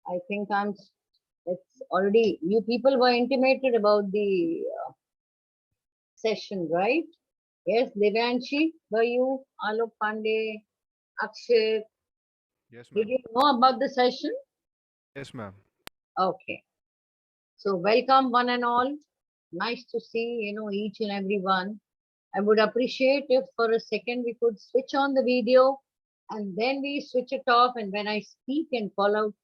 I think it's already, you people were intimated about the session, right? Yes, Devyanshi, were you? Alok Pandey, Akshay, Yes, did ma'am. you know about the session? Yes, ma'am. Okay. So welcome one and all. Nice to see, each and every one. I would appreciate if for a second we could switch on the video and then we switch it off. And when I speak and call out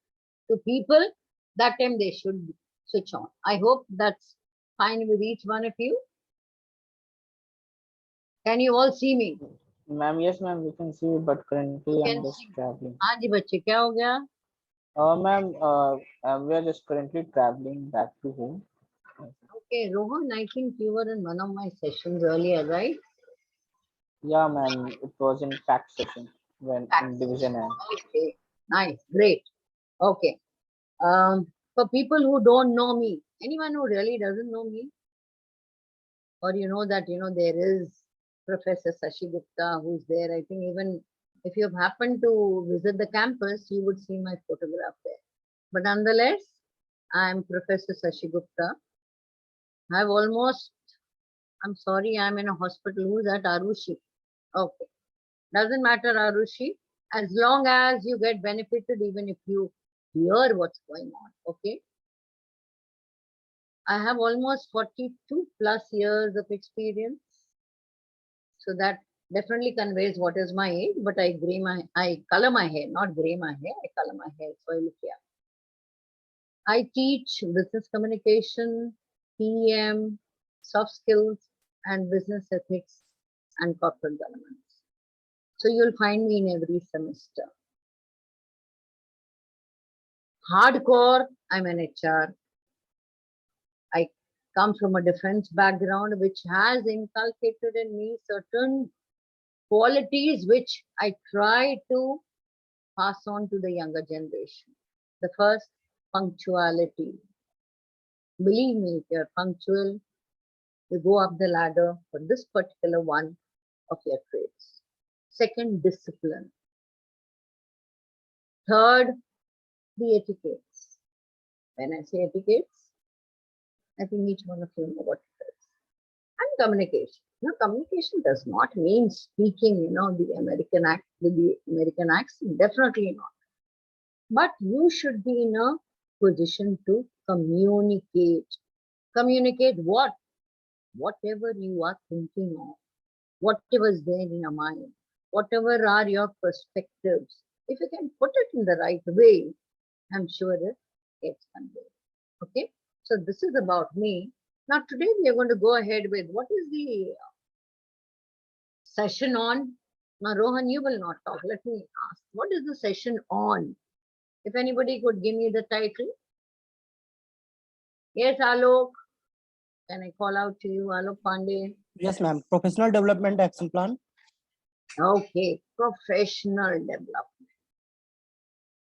to people, that time they should switch on. I hope that's fine with each one of you. Can you all see me? Ma'am, yes, ma'am, we can see, but You currently I'm can just see. traveling. हाँ जी बच्चे क्या हो गया? Ma'am, we are just currently traveling back to home. Okay, Rohan, I think you were in one of my sessions earlier, right? Yeah, ma'am, it was in fact session when in division Taxation. N. Okay, nice, great. Okay. For people who don't know me, anyone who really doesn't know me, or you know that there is Professor Sashi Gupta who's there. I think even if you've happened to visit the campus, you would see my photograph there. But nonetheless, I'm Professor Sashi Gupta. I've almost, I'm sorry, I'm in a hospital. Who's at Arushi? Okay. Doesn't matter, Arushi, as long as you get benefited, even if you hear what's going on. Okay. I have almost 42 plus years of experience. So that definitely conveys what is my age, but I color my hair, not gray my hair, I color my hair. So I look young. I teach business communication, PM, soft skills, and business ethics and corporate governance. So you'll find me in every semester. Hardcore, I'm an HR. I come from a defense background which has inculcated in me certain qualities which I try to pass on to the younger generation. The first, punctuality. Believe me, if you're punctual, you go up the ladder for this particular one of your traits. Second, discipline. Third, the etiquettes. When I say etiquettes, I think each one of you know what it is. And communication. Now, communication does not mean speaking, the American act with the American accent. Definitely not. But you should be in a position to communicate. Communicate what? Whatever you are thinking of, whatever is there in your mind, whatever are your perspectives. If you can put it in the right way, I'm sure it gets conveyed. Okay? So this is about me. Now today we are going to go ahead with what is the session on. Now Rohan, you will not talk. Let me ask. What is the session on? If anybody could give me the title. Yes, Alok. Can I call out to you, Alok Pandey? Yes, ma'am. Professional Development Action Plan. Okay, professional development.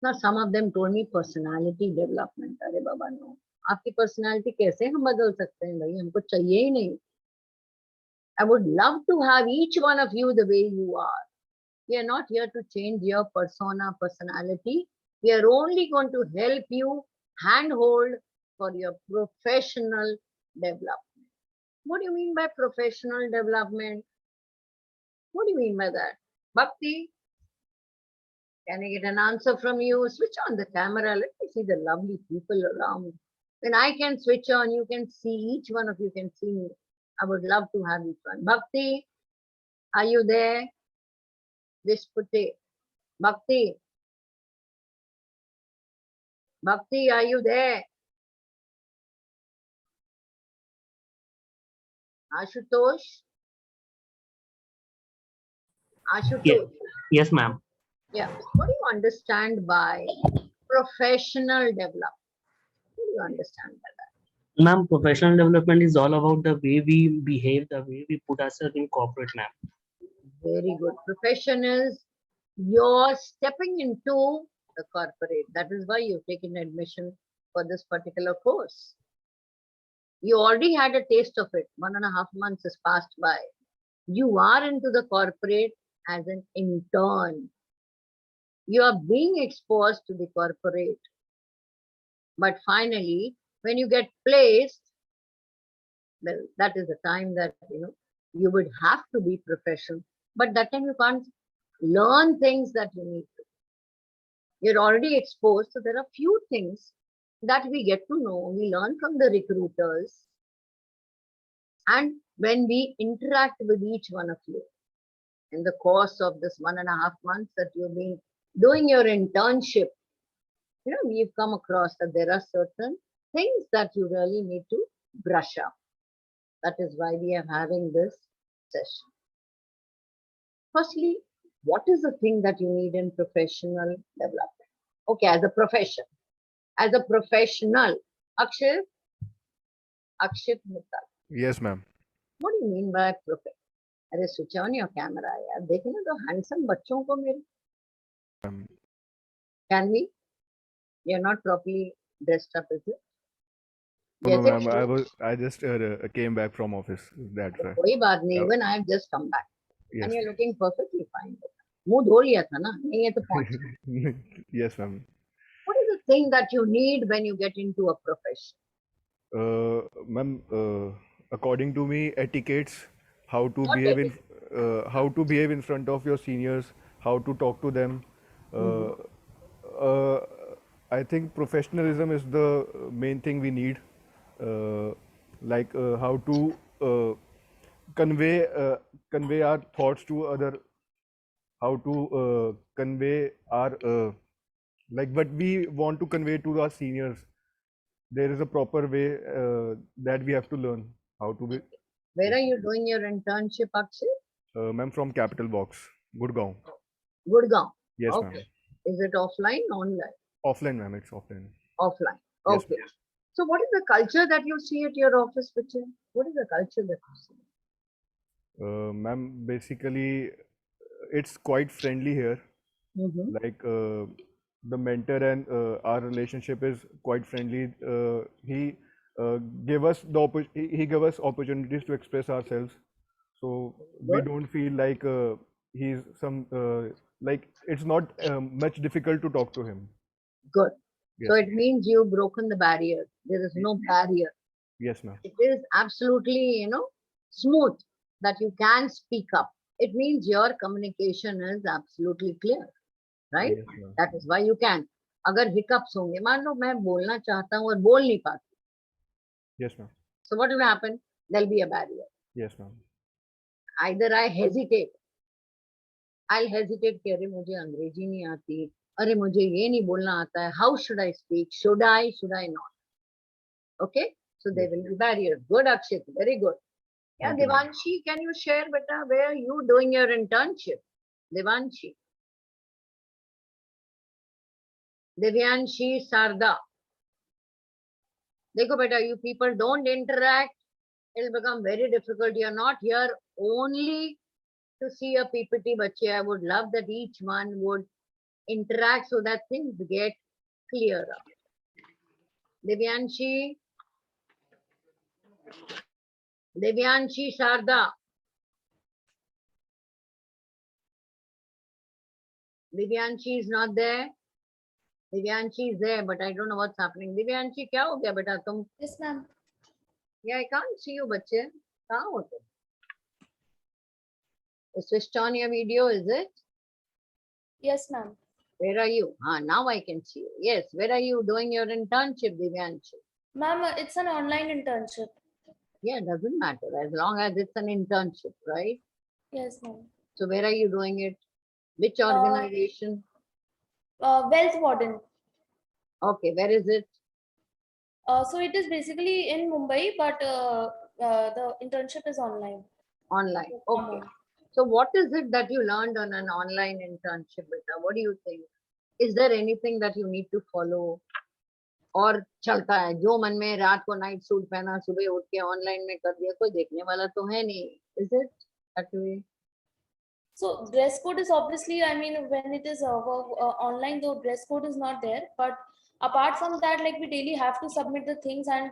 Now, some of them told me personality development. अरे बाबा no. आपकी personality कैसे हम बदल सकते हैं भाई? हमको चाहिए ही नहीं. I would love to have each one of you the way you are. We are not here to change your persona, personality. We are only going to help you handhold for your professional development. What do you mean by professional development? What do you mean by that? Bhakti, can I get an answer from you? Switch on the camera. Let me see the lovely people around. When I can switch on, you can see, each one of you can see me. I would love to have each one. Bhakti, are you there? Vishpute. Bhakti. Bhakti, are you there? Ashutosh? Yeah. Ashutosh. Yes, ma'am. Yeah. What do you understand by professional development? What do you understand by that? Ma'am, professional development is all about the way we behave, the way we put ourselves in corporate, ma'am. Very good. Profession is you're stepping into the corporate. That is why you've taken admission for this particular course. You already had a taste of it. 1.5 months has passed by. You are into the corporate as an intern. You are being exposed to the corporate But finally, when you get placed, well, that is the time that you would have to be professional. But that time you can't learn things that you need to. You're already exposed, so there are few things that we get to know. We learn from the recruiters, and when we interact with each one of you in the course of this 1.5 months that you've been doing your internship, we've come across that there are certain things that you really need to brush up. That is why we are having this session. Firstly, what is the thing that you need in professional development? Okay, as a profession, as a professional, Akshit Mittal, Yes, ma'am. what do you mean by profession? अरे switch on your camera यार, देखना तो handsome बच्चों को मेरे. Ma'am. Can we? You're not properly dressed up, is it? No, जैसे ma'am. I just came back from office. That's why. कोई बात नहीं, Yeah. even I have just come back Yes. and you're looking perfectly fine. मुंह धो लिया था ना? नहीं है तो पहुंच. Yes, ma'am. What is the thing that you need when you get into a profession? Ma'am, according to me, etiquettes, how to What behave how to behave in front of your seniors, how to talk to them. Uh, I think professionalism is the main thing we need. Like how to convey our thoughts to other, how to convey our like what we want to convey to our seniors. There is a proper way that we have to learn how to be. Where are you doing your internship, Akshay? Ma'am, from Capital Box, Gurgaon. Gurgaon. Yes, Okay. ma'am. Is it offline, online? Offline, ma'am. It's offline. Offline. Yes, Okay. So what is the culture that you see at your office, Pichai? What is the culture that you see? Ma'am, basically, it's quite friendly here. Mm-hmm. Like the mentor and our relationship is quite friendly. He gave us he gave us opportunities to express ourselves, so we Good. don't feel like he's some like it's not much difficult to talk to him. Good. So Yes, it means you've broken the barrier. There is no barrier. yes, ma'am. It is absolutely, smooth that you can speak up. It means your communication is absolutely clear, right? Yes, ma'am. That is why you can. अगर hiccups होंगे, मान लो मैं बोलना चाहता हूँ और बोल नहीं पाती. Yes, ma'am. So what will happen? There'll be a barrier. Yes, ma'am. Either I hesitate. I'll hesitate कि अरे मुझे अंग्रेजी नहीं आती, अरे मुझे ये नहीं बोलना आता है. How should I speak? Should I not? Okay? So there will be barriers. Good, Akshit. Very good. Yeah, Thank you, ma'am. Devanshi, can you share, beta, where are you doing your internship? Devanshi. Devyanshi Sarda. Dekho, beta, you people don't interact. It'll become very difficult. You're not here only to see a PPT, bache. I would love that each one would interact so that things get clearer. Devyanshi. Devyanshi Sarda. Divyanshi is not there. Divyanshi is there, but I don't know what's happening. Divyanshi, क्या हो गया बेटा तुम? Yes, ma'am. Yeah, I can't see you, बच्चे. कहाँ हो तुम? Switched on your video, is it? Yes, ma'am. Where are you? Now I can see you. Yes, where are you doing your internship, Divyanshi? Ma'am, it's an online internship. Yeah, it doesn't matter as long as it's an internship, right? Yes, ma'am. So where are you doing it? Which organization? Wealth Warden. Okay, where is it? So it is basically in Mumbai, but the internship is online. Online. Okay. So what is it that you learned on an online internship, beta? What do you think? Is there anything that you need to follow? और चलता है जो मन में रात को night suit पहना सुबह उठ के ऑनलाइन में कर दिया कोई देखने वाला तो है नहीं. Is it that way? So dress code is obviously, I mean, when it is online, the dress code is not there. But apart from that, like we daily have to submit the things, and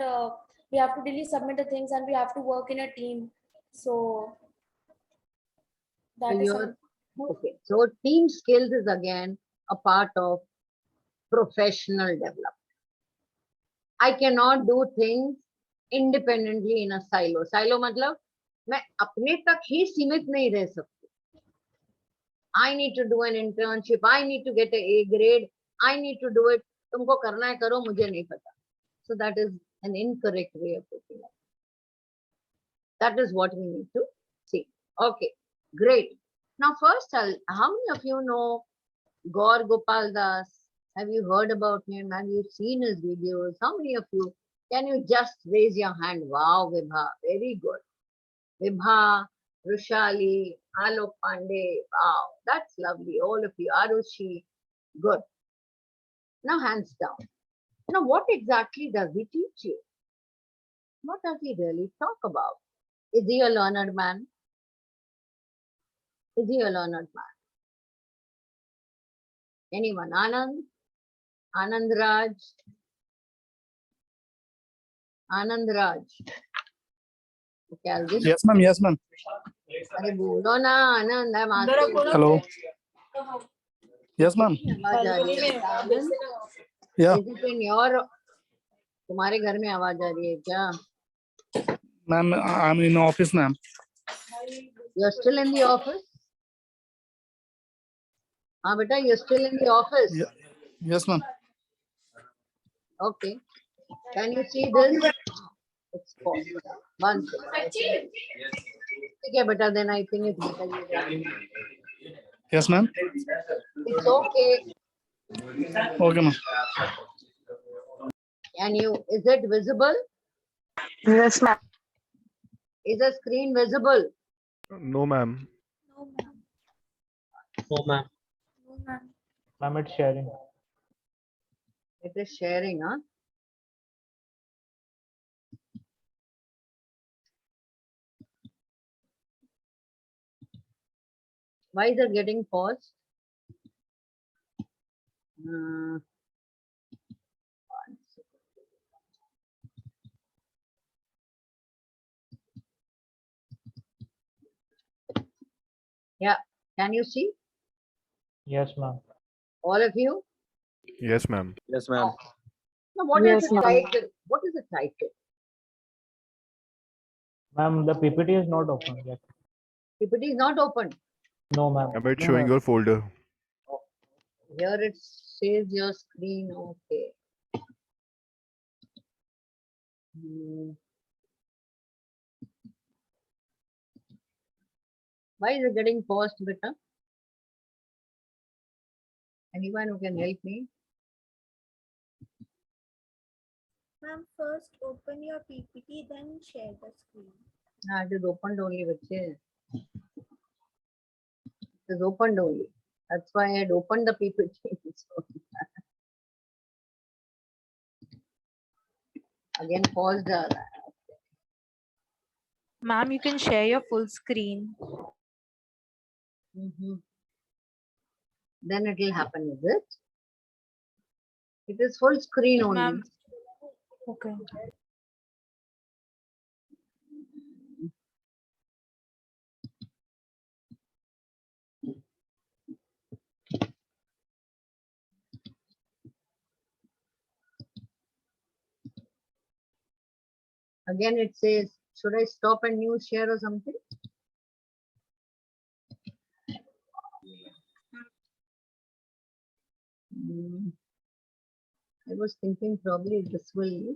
we have to daily submit the things, and we have to work in a team. So that So is you're okay. So team skills is again a part of professional development. I cannot do things independently in a silo. Silo मतलब मैं अपने तक ही सीमित नहीं रह सकती. I need to do an internship. I need to get a A grade. I need to do it. तुमको करना है करो, मुझे नहीं पता. So that is an incorrect way of looking at it. That is what we need to see. Okay, great. Now first, how many of you know Gaur Gopal Das? Have you heard about him? Have you seen his videos? How many of you? Can you just raise your hand? Wow, Vibha, very good. Vibha, Rushali, Alok Pandey, wow, that's lovely. All of you, Arushi, good. Now hands down. Now what exactly does he teach you? What does he really talk about? Is he a learned man? Is he a learned man? Anyone? Anand? Anand Raj? Anand Raj? Okay, I'll just... Yes, ma'am. Yes, ma'am. अरे बोलो ना आनंद, I'm asking. Hello. Yes, ma'am. आवाज आ रही है क्या, आनंद? Yeah, Is it in your... तुम्हारे घर में आवाज आ रही है क्या? ma'am. I'm in office, ma'am. You're still in the office? हाँ बेटा, you're still in the office? Yeah. Yes, ma'am. Okay. Can you see this? It's paused. One second. Okay, better then I think it's better you write. Yes, ma'am. It's okay. Okay, ma'am. Can you, is it visible? Yes, ma'am. Is the screen visible? No, ma'am. No, ma'am. No, ma'am. No, ma'am. Ma'am, it's sharing. It is sharing, huh? Why is it getting paused? One second. Yeah, can you see? Yes, ma'am. All of you? Yes, ma'am. Yes, ma'am. Now, what Yes, is the ma'am. title? What is the title? Ma'am, the PPT is not open yet. PPT is not open. No, ma'am. I'm it's showing your folder. Here it says your screen. Okay. Why is it getting paused, beta? Anyone who can help me? Ma'am, first open your PPT, then share the screen. It is opened only, bache. It is opened only. That's why I had opened the PPT. Again, paused. Ma'am, you can share your full screen. Then it will happen, is it? It is full screen only. Ma'am. Okay. Again, it says, should I stop and new share or something? I was thinking probably this will.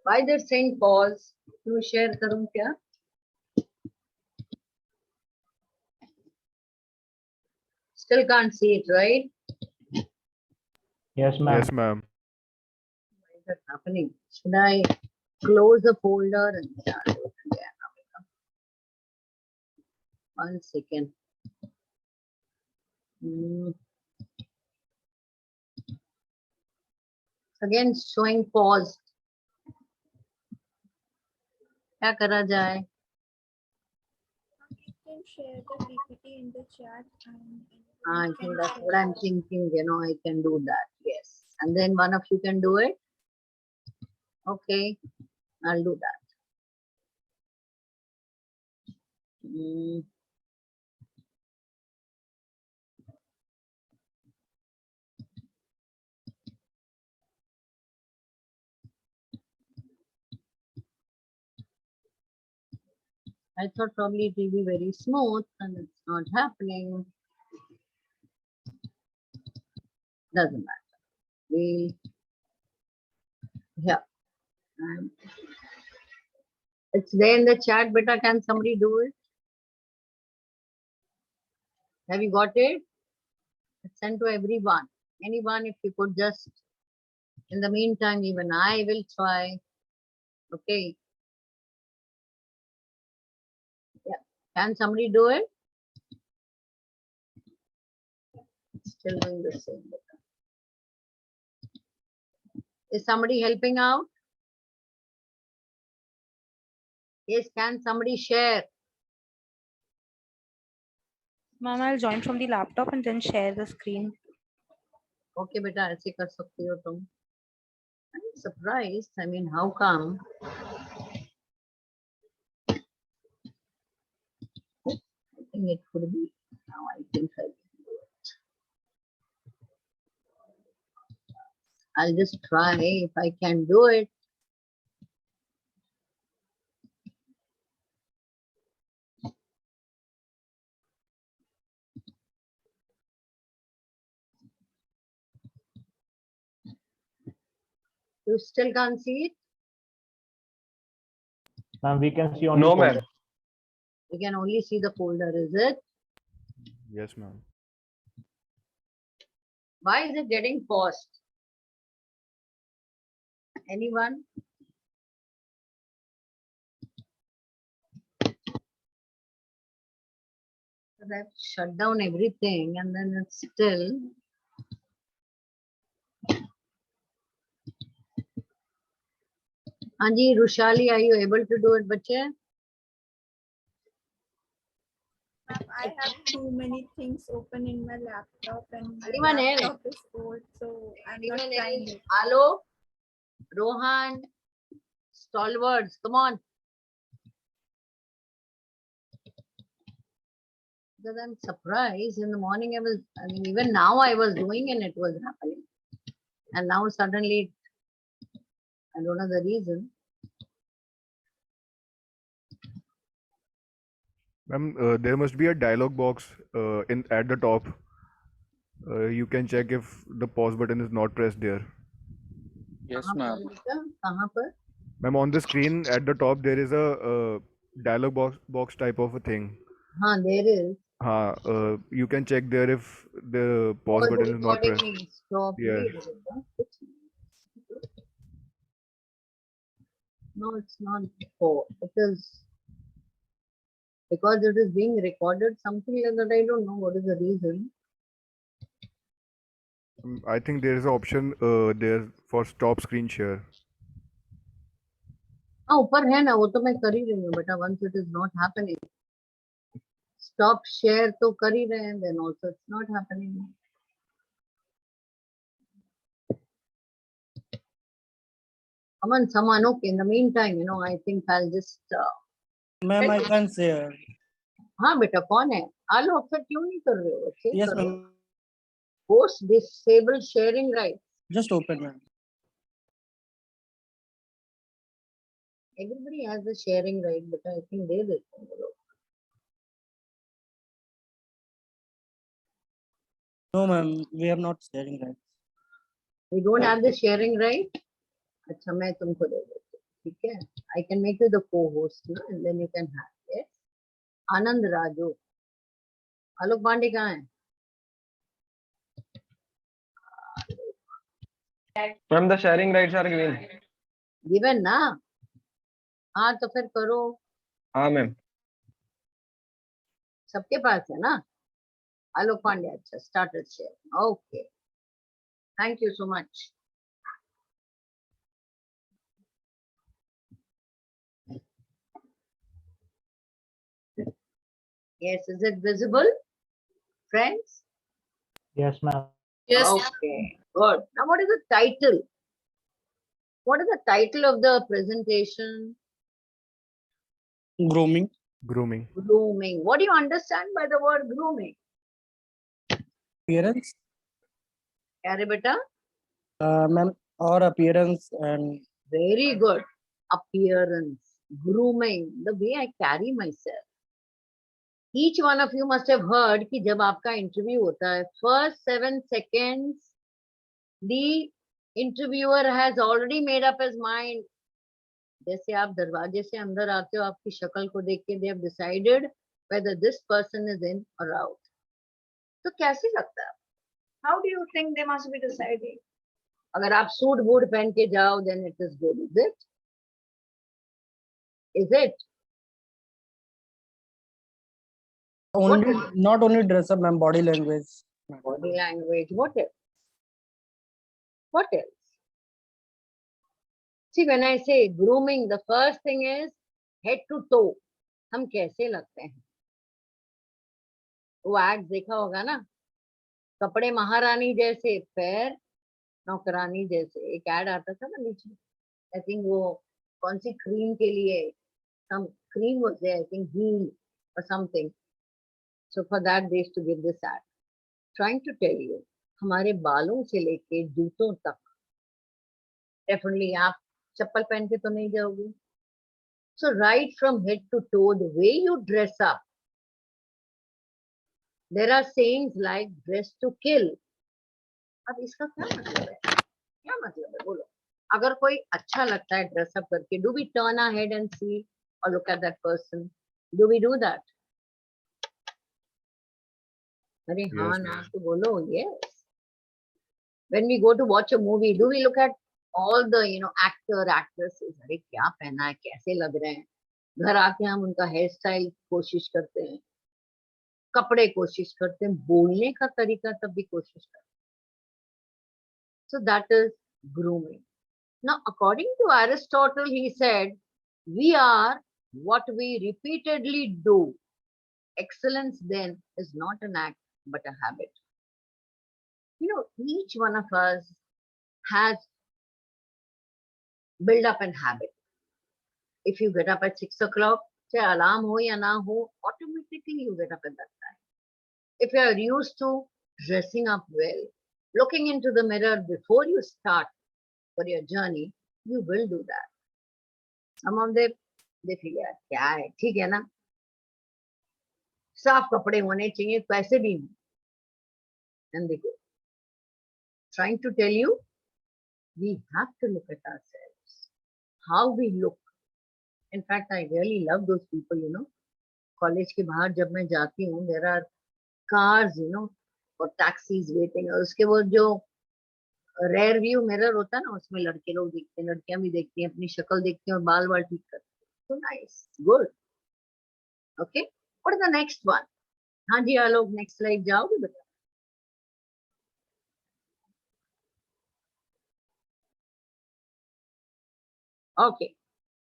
Why they're saying pause? New share करूं क्या? Still can't see it, right? Yes, ma'am. Yes, ma'am. Why is that happening? Should I close the folder and start it again? One second. Again, showing pause. क्या करा जाए? You can share the PPT in the chat and I you think can that's share what I'm thinking, I can do that, yes. And then one of you can do it. Okay, I'll do that. Mm. I thought probably it will be very smooth and it's not happening. Doesn't matter. We'll, yeah. And it's there in the chat, beta. Can somebody do it? Have you got it? It's sent to everyone. Anyone, if you could just, in the meantime, even I will try. Okay. Yeah. Can somebody do it? It's still doing the same. Is somebody helping out? Yes, can somebody share? Ma'am, I'll join from the laptop and then share the screen. Okay, beta, ऐसे कर सकती हो तुम. I'm surprised. I mean, how come? I think it could be. Now I think I can do it. I'll just try if I can do it. You still can't see it? Ma'am, we can see only. No, ma'am. folder. You can only see the folder, is it? Yes, ma'am. Why is it getting paused? Anyone? Because I've shut down everything and then it's still. Anji, Rushali, are you able to do it, bache? Ma'am, I have too many things open in my laptop and my Anyone else? laptop is old, so I'm not Anyone trying else? it. Alo, Rohan, stalwarts, come on. Because I'm surprised. In the morning, I mean, even now I was doing and it was happening. And now suddenly, I don't know the reason. Ma'am, there must be a dialog box in at the top. You can check if the pause button is not pressed there. Yes, कहाँ ma'am. पर बेटा? कहाँ पर? Ma'am, on the screen at the top there is a dialog box type of a thing. हाँ, there is. You can check there if the pause Oh, the button is not recording pressed. means stop. Yeah. Wait a minute. No, it's not. Oh, it is because it is being recorded. Something like that. I don't know what is the reason. I think there is an option there for stop screen share. हाँ ऊपर है ना वो तो मैं कर ही रही हूँ बेटा once it is not happening stop share तो कर ही रहे हैं then also it's not happening. Come on someone okay in the meantime you know I think I'll just Ma'am, I can share. हाँ बेटा कौन है आलो अक्सर क्यों नहीं कर रहे हो अच्छे Yes, करो ma'am. post disable sharing right Just open, ma'am. everybody has the sharing right but I think they did. No, ma'am, we are not sharing that. We don't have the sharing right. अच्छा मैं तुमको दे देती हूँ ठीक है I can make you the co-host ना and then you can have it. आनंद राजू आलोक पांडे कहाँ है? Ma'am, the sharing rights are given. Given ना? हाँ तो फिर करो हाँ, ma'am. सबके पास है ना? आलोक पांडे अच्छा started sharing. Okay. Thank you so much. Yes, is it visible, friends? Yes, ma'am. Yes. Okay, good. Now, what is the title? What is the title of the presentation? Grooming. Grooming. Grooming. What do you understand by the word grooming? Appearance, क्या रे बेटा? ma'am, or appearance and Very good. Appearance. Grooming. The way I carry myself. Each one of you must have heard कि जब आपका interview होता है, first 7 seconds, the interviewer has already made up his mind. जैसे आप दरवाजे से अंदर आते हो, आपकी शक्ल को देख के they have decided whether this person is in or out. तो कैसे लगता है? How do you think they must be deciding? अगर आप सूट बूट पहन के जाओ, then it is good, is it? Is it? only not only dress up, ma'am, body language. Body language. What else? What else? See, when I say grooming, the first thing is head to toe. हम कैसे लगते हैं? वो add देखा होगा ना, कपड़े महारानी जैसे, पैर नौकरानी जैसे. एक एड आता था ना बीच में. आई थिंक वो कौन सी क्रीम के लिए, some cream was there, I think heel or something. So for that they used to give this ad. Trying to tell you, हमारे बालों से लेके जूतों तक, definitely आप चप्पल पहन के तो नहीं जाओगे. So right from head to toe, the way you dress up, there are sayings like dress to kill. अब इसका क्या मतलब है? क्या मतलब है बोलो? अगर कोई अच्छा लगता है ड्रेस अप करके, do we turn our head and see or look at that person? Do we do that? अरे हाँ Yes, ना ma'am. तो बोलो. Yes. When we go to watch a movie, do we look at all the actor actresses? अरे क्या पहना है, कैसे लग रहे हैं? घर आके हम उनका हेयर स्टाइल कोशिश करते हैं, कपड़े कोशिश करते हैं, बोलने का तरीका तब भी कोशिश करते हैं. So that is grooming. Now, according to Aristotle, he said, we are what we repeatedly do. Excellence then is not an act, but a habit. Each one of us has built up an habit. If you get up at 6 o'clock, say alarm ho ya na ho, automatically you get up at that time. If you are used to dressing up well, looking into the mirror before you start for your journey, you will do that. Some of them, they feel, यार क्या है, ठीक है ना, साफ कपड़े होने चाहिए, पैसे भी नहीं. And they go. Trying to tell you, we have to look at ourselves, how we look. In fact, I really love those people. College के बाहर जब मैं जाती हूँ, there are cars, or taxis waiting. और उसके वो जो रेयर व्यू मिरर होता है ना, उसमें लड़के लोग दिखते हैं, लड़कियां भी देखती हैं, अपनी शक्ल देखती हैं और बाल बाल ठीक करती हैं. So nice, good. Okay, what is the next one? हाँ जी आलोक, नेक्स्ट स्लाइड जाओगे बेटा? Okay,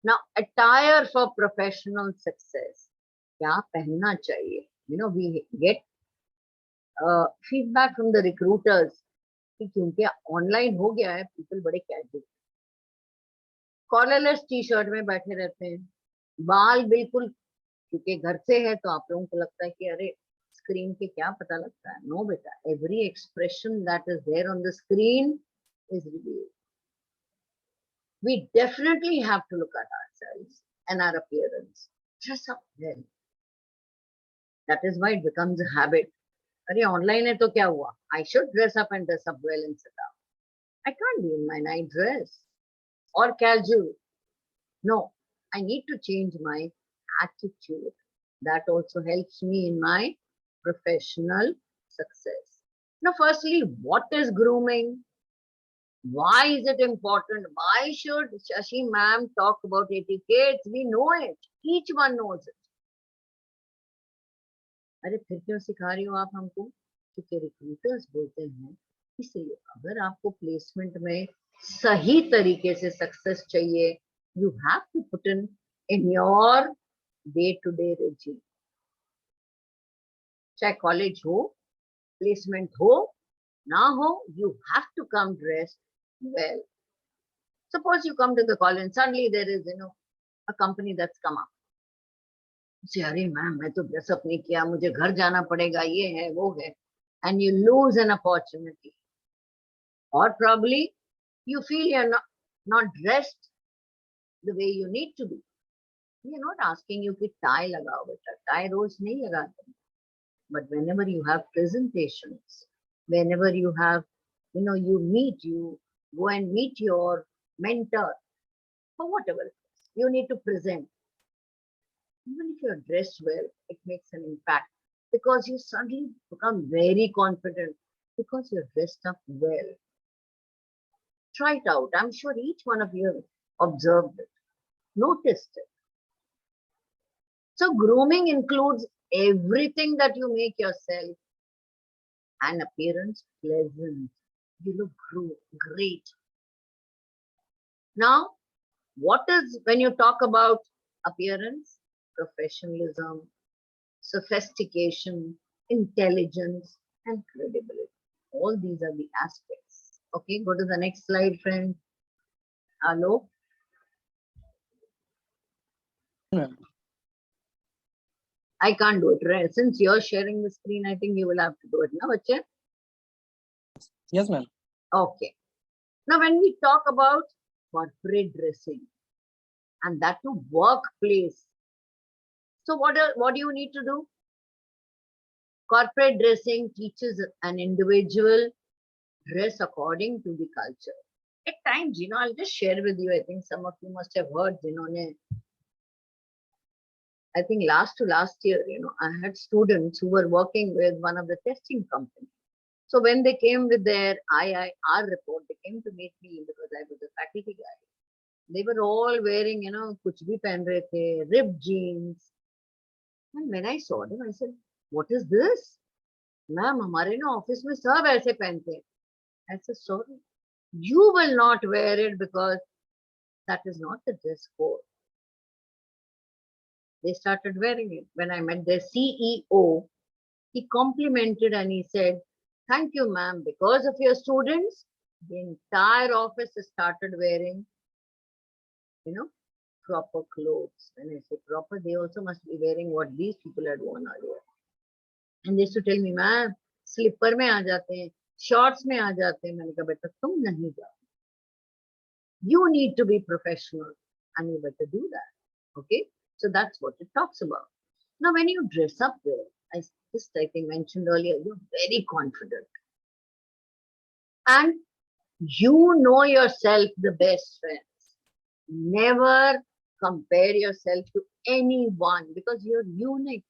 now attire for professional success. क्या पहनना चाहिए? We get feedback from the recruiters कि क्योंकि ऑनलाइन हो गया है, पीपल बड़े कैजुअल, कॉलरलेस टी शर्ट में बैठे रहते हैं, बाल बिल्कुल, क्योंकि घर से है तो आप लोगों को लगता है कि अरे स्क्रीन पे क्या पता लगता है. नो बेटा, every expression that is there on the screen is revealed. We definitely have to look at ourselves and our appearance. Dress up well. That is why it becomes a habit. अरे online है तो क्या हुआ? I should dress up and dress up well and sit down. I can't be in my night dress or casual. No, I need to change my attitude. That also helps me in my professional success. Now, firstly, what is grooming? Why is it important? Why should Shashi ma'am talk about etiquette? We know it. Each one knows it. अरे फिर क्यों सिखा रही हो आप हमको? क्योंकि recruiters बोलते हैं, इसलिए अगर आपको प्लेसमेंट में सही तरीके से सक्सेस चाहिए, you have to put in your day-to-day regime. चाहे कॉलेज हो, प्लेसमेंट हो, ना हो, you have to come dressed well. Suppose you come to the college and suddenly there is, a company that's come up. अरे ma'am मैं तो dress up नहीं किया, मुझे घर जाना पड़ेगा, ये है वो है, and you lose an opportunity. Or probably you feel you're not dressed the way you need to be. We are not asking you कि tie लगाओ बेटा, tie रोज नहीं लगाते. But whenever you have presentations, whenever you have, you go and meet your mentor, or whatever it is, you need to present. Even if you're dressed well, it makes an impact because you suddenly become very confident because you're dressed up well. Try it out. I'm sure each one of you have observed it, noticed it. So grooming includes everything that you make yourself and appearance pleasant. You look great. Now, what is, when you talk about appearance, professionalism, sophistication, intelligence, and credibility. All these are the aspects. Okay, go to the next slide, friend. Hello. Ma'am. I can't do it, right? Since you're sharing the screen, I think you will have to do it now, Bache? Yes, ma'am. Okay. Now, when we talk about corporate dressing, and that to workplace, so what do you need to do? Corporate dressing teaches an individual dress according to the culture. At times, I'll just share with you. I think some of you must have heard, I think last year, I had students who were working with one of the testing companies. So when they came with their IIR report, they came to meet me because I was a faculty guy. They were all wearing, kuch bhi pehan rahe the, ripped jeans. And when I saw them, I said, what is this? Ma'am, hamare na office mein sab aise pehante hain. I said, sorry, you will not wear it because that is not the dress code. They started wearing it. When I met their CEO, he complimented and he said, thank you, ma'am, because of your students, the entire office has started wearing, proper clothes. When I say proper, they also must be wearing what these people had worn earlier. And they used to tell me, ma'am, slipper mein aa jate hain, shorts mein aa jate hain. Maine kaha, beta, tum nahi jao. You need to be professional and you better do that. Okay? So that's what it talks about. Now, when you dress up well, as I think mentioned earlier, you're very confident. And you know yourself the best, friends. Never compare yourself to anyone because you're unique.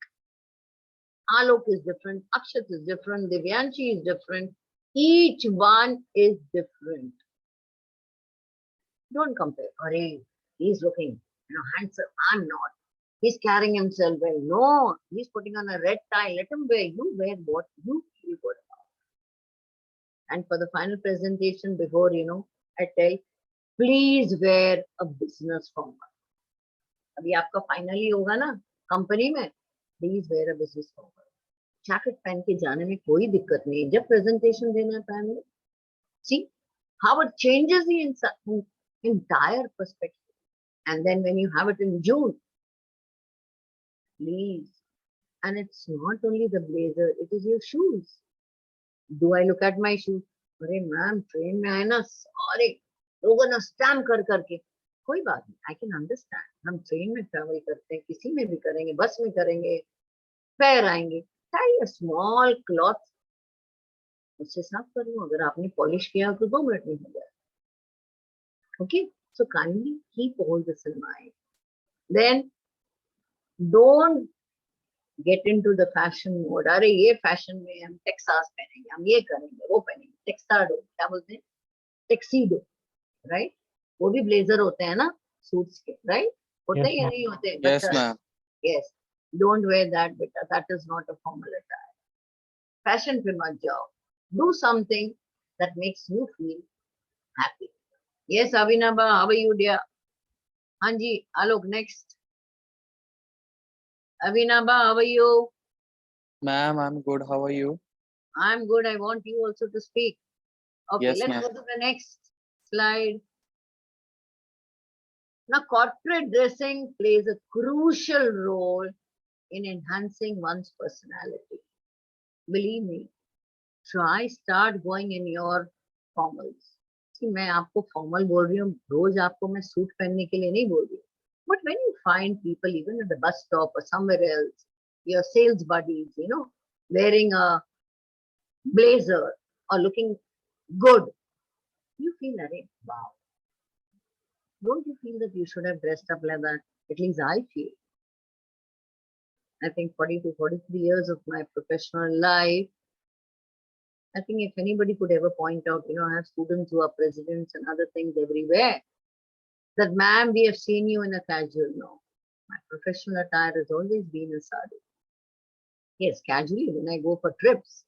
Alok is different, Akshat is different, Divyanshi is different. Each one is different. Don't compare. Arey, he's looking, handsome. I'm not. He's carrying himself well. No, he's putting on a red tie. Let him wear. You wear what you feel good about. And for the final presentation, before I tell, please wear a business formal. अभी आपका finally होगा ना company में, please wear a business formal. Jacket पहन के जाने में कोई दिक्कत नहीं. जब प्रेजेंटेशन देना है पहन लो. See how it changes the entire perspective. And then when you have it in June, please, and it's not only the blazer, it is your shoes. Do I look at my shoes? अरे ma'am train में आए ना सारे लोगों ने stamp कर करके. कोई बात नहीं, आई कैन अंडरस्टैंड. हम ट्रेन में ट्रेवल करते हैं, किसी में भी करेंगे, बस में करेंगे, पैर आएंगे. टाई अ स्मॉल क्लॉथ, उससे साफ कर लो. अगर आपने पॉलिश किया तो 2 मिनट में हो जाए. Okay, so kindly keep all this in mind. Then don't get into the fashion mode. अरे ये फैशन में हम टेक्सास पहनेंगे, हम ये करेंगे, वो पहनेंगे. टेक्साडो, क्या बोलते हैं, टेक्सीडो, राइट? वो भी ब्लेजर होते हैं ना सूट्स के, राइट? होते हैं या नहीं होते? Yes, ma'am. Yes. Don't wear that, beta. That is not a formal attire. Fashion पे मत जाओ. Do something that makes you feel happy. Yes, Avinaba, how are you, dear? Hanji, Alok, next. Avinaba, how are you? Ma'am, I'm good. How are you? I'm good. I want you also to speak. Okay, Yes, let's ma'am. go to the next slide. Now, corporate dressing plays a crucial role in enhancing one's personality. Believe me, try start going in your formals. See, मैं आपको formal बोल रही हूँ, रोज आपको मैं suit पहनने के लिए नहीं बोल रही हूँ. But when you find people even at the bus stop or somewhere else, your sales buddies, wearing a blazer or looking good, you feel, arey, wow. Don't you feel that you should have dressed up like that? At least I feel. I think 40 to 43 years of my professional life, I think if anybody could ever point out, I have students who are presidents and other things everywhere, that ma'am, we have seen you in a casual. No, my professional attire has always been a sari. Yes, casually when I go for trips,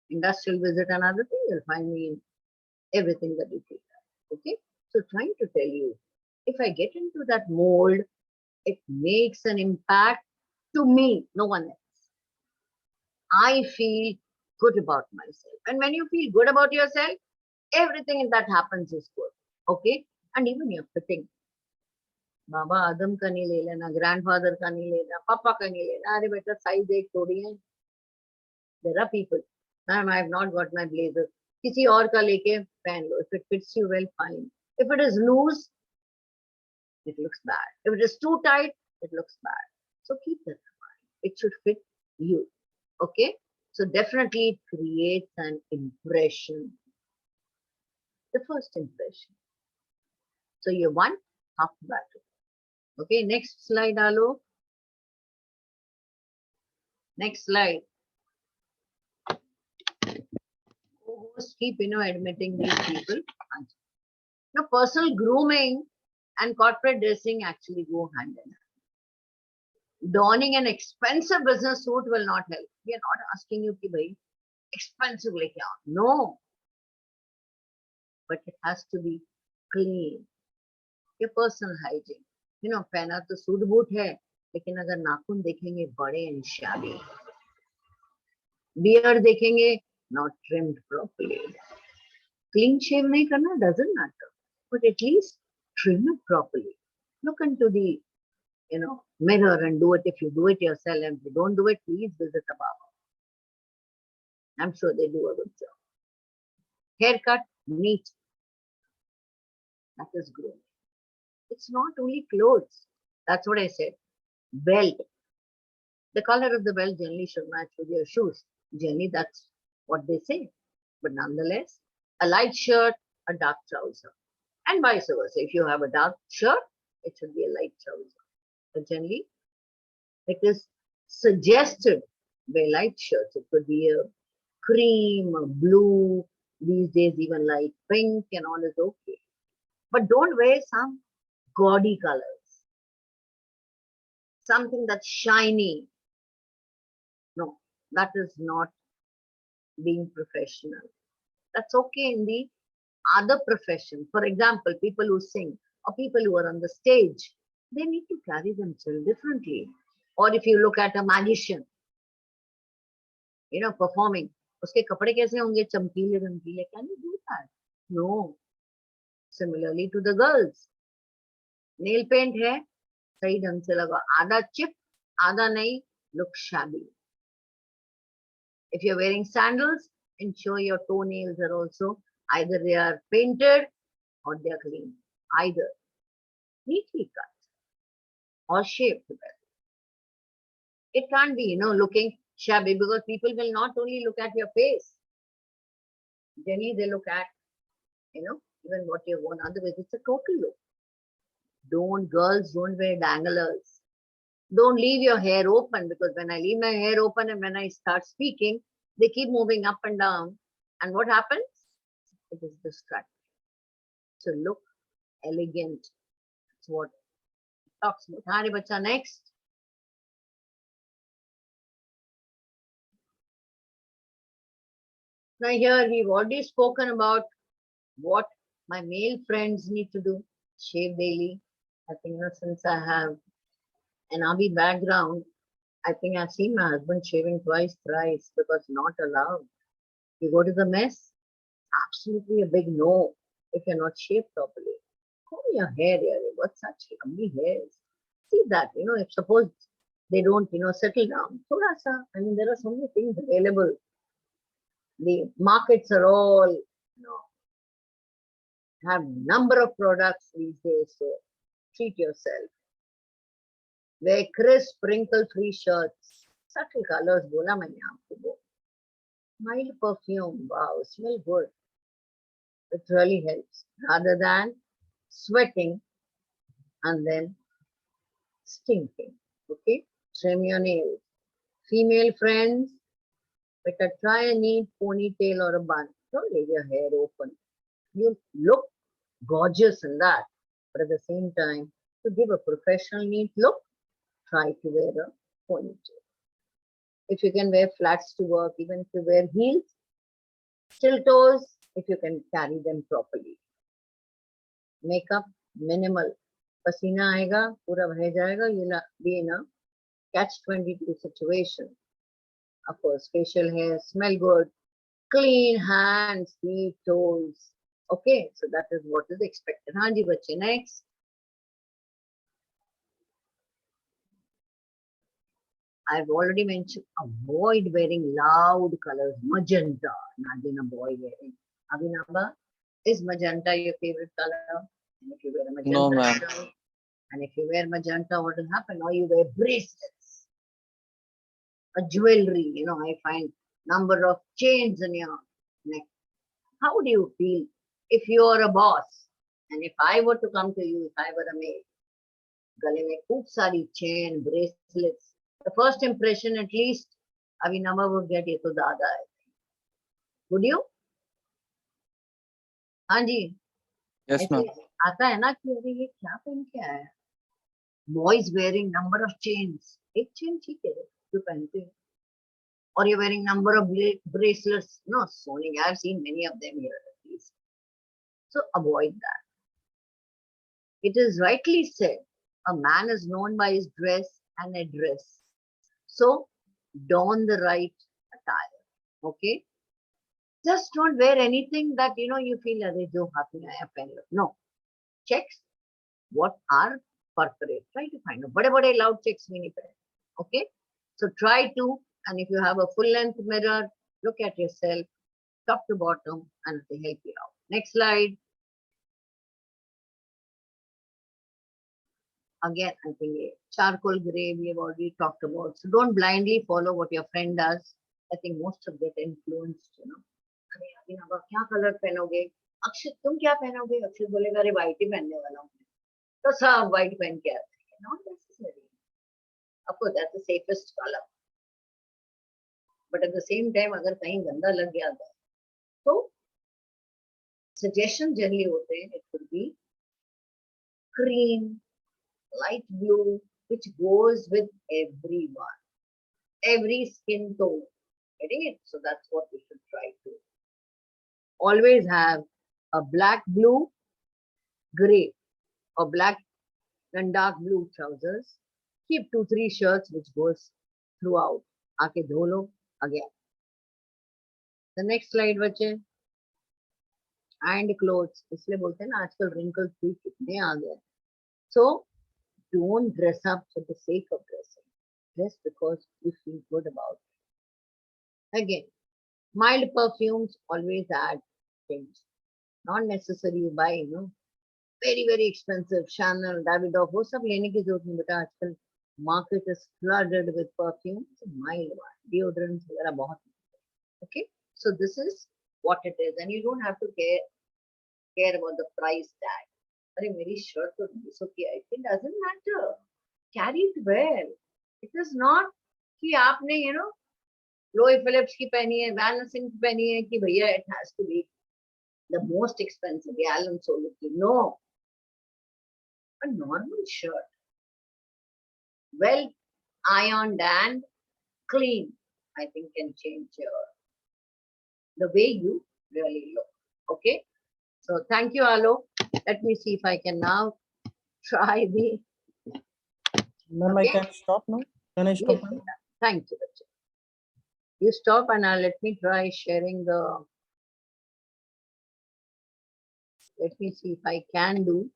industrial visit and other things, you'll find me in everything that you feel like. Okay, so trying to tell you, if I get into that mold, it makes an impact to me, no one else. I feel good about myself. And when you feel good about yourself, everything that happens is good. Okay? And even your fitting. Baba Adam ka nahi le lena, grandfather ka nahi lena, papa ka nahi lena. Arey beta size 8 thodi hai. There are people. Ma'am, I have not got my blazer. Kisi aur ka leke pehen lo. If it fits you well, fine. If it is loose, it looks bad. If it is too tight, it looks bad. So keep that in mind. It should fit you. Okay? So definitely it creates an impression. The first impression. So you won half the battle. Okay, next slide, Alo. Next slide. Co-hosts keep, admitting these people. Now, personal grooming and corporate dressing actually go hand in hand. Donning an expensive business suit will not help. We are not asking you ki bhai, expensive leke aao. No. But it has to be clean. Your personal hygiene. पहना तो suit boot है, लेकिन अगर नाखून देखेंगे बड़े and shabby. Beard देखेंगे not trimmed properly. Clean shave नहीं करना doesn't matter. But at least trim it properly. Look into the mirror and do it if you do it yourself. And if you don't do it, please visit a barber. I'm sure they do a good job. Haircut, neat. That is grooming. It's not only clothes. That's what I said. Belt. The color of the belt generally should match with your shoes. Generally, that's what they say. But nonetheless, a light shirt, a dark trouser. And vice versa. If you have a dark shirt, it should be a light trouser. But generally, it is suggested by light shirts. It could be a cream, a blue, these days even light pink and all is okay. But don't wear some gaudy colors. Something that's shiny. No, that is not being professional. That's okay in the other profession. For example, people who sing or people who are on the stage, they need to carry themselves differently. Or if you look at a magician, performing, उसके कपड़े कैसे होंगे चमकीले रंगीले? Can you do that? No. Similarly to the girls, nail paint है, सही ढंग से लगा, आधा chip, आधा नहीं, look shabby. If you're wearing sandals, ensure your toenails are also either they are painted or they are clean. Either neatly cut or shaped well. It can't be, looking shabby because people will not only look at your face. Generally, they look at, even what you've worn. Otherwise, it's a total look. Girls don't wear danglers. Don't leave your hair open because when I leave my hair open and when I start speaking, they keep moving up and down. And what happens? It is distracting. So look elegant. That's what it talks about. Hari bacha, next. Now here we've already spoken about what my male friends need to do. Shave daily. I think since I have an army background, I think I've seen my husband shaving twice, thrice because not allowed. You go to the mess, absolutely a big no if you're not shaved properly. Comb your hair, what such lovely hairs. See that, if suppose they don't, settle down. Thoda sa, I mean, there are so many things available. The markets are all, have number of products these days, so treat yourself. Wear crisp, wrinkle-free shirts, subtle colors, bola maine aapko wo. Mild perfume, wow, smell good. It really helps rather than sweating and then stinking. Okay, trim your nails. Female friends, better try a neat ponytail or a bun. Don't leave your hair open. You look gorgeous in that, but at the same time, to give a professional neat look, try to wear a ponytail. If you can wear flats to work, even if you wear heels, still toes, if you can carry them properly. Makeup minimal. Pasina aega, pura bhai jayega, you'll be in a catch-22 situation. Of course, facial hair, smell good, clean hands, feet, toes. Okay, so that is what is expected. Haan ji bache, next. I've already mentioned, avoid wearing loud colors. Magenta, imagine a boy wearing. Abhinava, is magenta your favorite color? And if you wear a magenta No, ma'am. shirt, and if you wear magenta, what will happen? Or you wear bracelets, a jewelry, I find number of chains in your neck. How do you feel if you are a boss? And if I were to come to you, if I were a maid, gale mein खूब सारी chain, bracelets, the first impression at least, Abhinava would get, ye to dada hai. Would you? हाँ जी. Yes, ma'am. ऐसे आता है ना कि अरे ये क्या पहन के आया है? Boys wearing number of chains. एक chain ठीक है जो पहनते हैं. Or you're wearing number of bracelets. No, Sony, I've seen many of them here at least. So avoid that. It is rightly said, a man is known by his dress and address. So don the right attire. Okay? Just don't wear anything that you feel are jo haath mein aaya pehen lo. No. Checks what are corporate. Try to find out. Bade loud checks bhi nahi pehne. Okay? So try to, and if you have a full length mirror, look at yourself top to bottom and it will help you out. Next slide. Again, I think charcoal gray we have already talked about. So don't blindly follow what your friend does. I think most of get influenced, अरे अभिनव क्या colour पहनोगे? अक्षित तुम क्या पहनोगे? अक्षित बोलेगा अरे white ही पहनने वाला हूँ तो सब व्हाइट पहन के आते हैं. Not necessary. Of course, that's the safest color. But at the same time, अगर कहीं गंदा लग गया तो suggestion generally होते हैं. It could be cream, light blue, which goes with everyone, every skin tone. Getting it? So that's what we should try to. Always have a black, blue, gray, or black and dark blue trousers. Keep 2-3 shirts which goes throughout. Aake dho lo again. The next slide बच्चे. And clothes. इसलिए बोलते हैं ना आजकल wrinkle free कितने आ गए. So don't dress up for the sake of dressing. Dress because you feel good about it. Again, mild perfumes always add things. Not necessary you buy, very, very expensive Chanel, Davidoff, वो सब लेने की जरूरत नहीं बेटा. आजकल market is flooded with perfumes, mild one, deodorants वगैरह बहुत. Okay, so this is what it is, and you don't have to care about the price tag. अरे मेरी shirt तो 200 की आई. It doesn't matter. Carry it well. It is not कि आपने Chloe Phillips की पहनी है, Van Heusen की पहनी है कि भैया it has to be the most expensive, Alan Solo की. No. A normal shirt, well ironed and clean, I think can change the way you really look. Okay. So thank you, Alo. Let me see if I can now try the. Ma'am, I can stop now. Can I stop? Yes, thank you. You stop and now let me try sharing the. Let me see if I can do.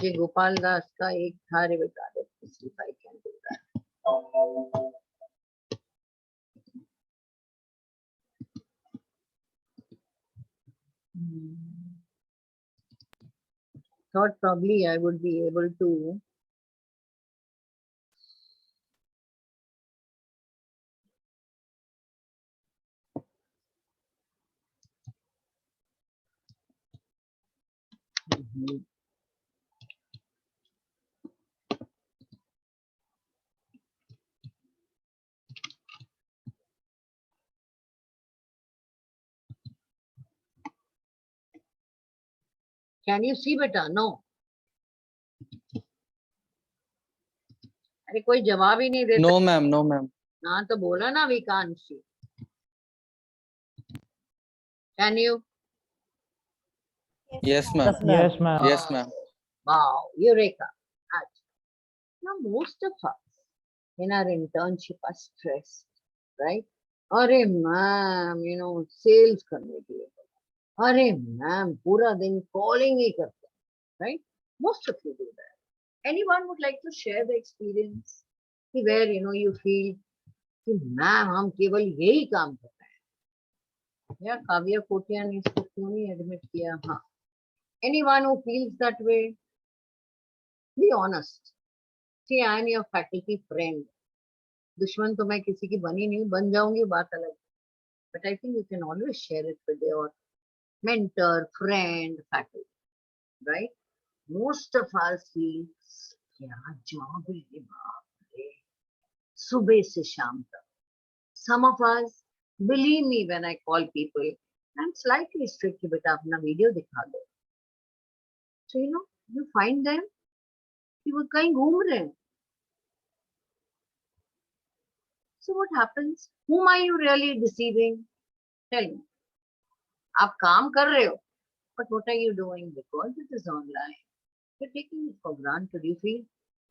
जे गोपाल दास का एक था रे बता दे. see if I can do that. Thought probably I would be able to. Mhm. Can you see beta? No. अरे कोई जवाब ही नहीं देता. No, ma'am. No, ma'am. हाँ तो बोला ना we can't see. Can you? Yes, ma'am. Yes, ma'am. Yes, ma'am. Wow, Eureka. Achha. Now most of us in our internship are stressed, right? अरे मैम, you know, sales करने के लिए. अरे ma'am, पूरा दिन calling ही करते हैं, right? Most of you do that. Anyone would like to share the experience where you know you feel कि मैम हम केवल यही काम कर रहे हैं. या काव्या कोटिया ने इसको क्यों नहीं एडमिट किया? हाँ. Anyone who feels that way, be honest. See, I am your faculty friend. दुश्मन तो मैं किसी की बनी नहीं, बन जाऊंगी बात अलग. But I think you can always share it with your mentor, friend, faculty, right? Most of us feel क्या job है ये, बाप रे, सुबह से शाम तक. Some of us, believe me when I call people, I'm slightly strict, बेटा अपना वीडियो दिखा दो. So you know, you find them कि वो कहीं घूम रहे हैं. So what happens? Whom are you really deceiving? Tell me. आप काम कर रहे हो, but what are you doing? Because it is online. You're taking it for granted. You feel,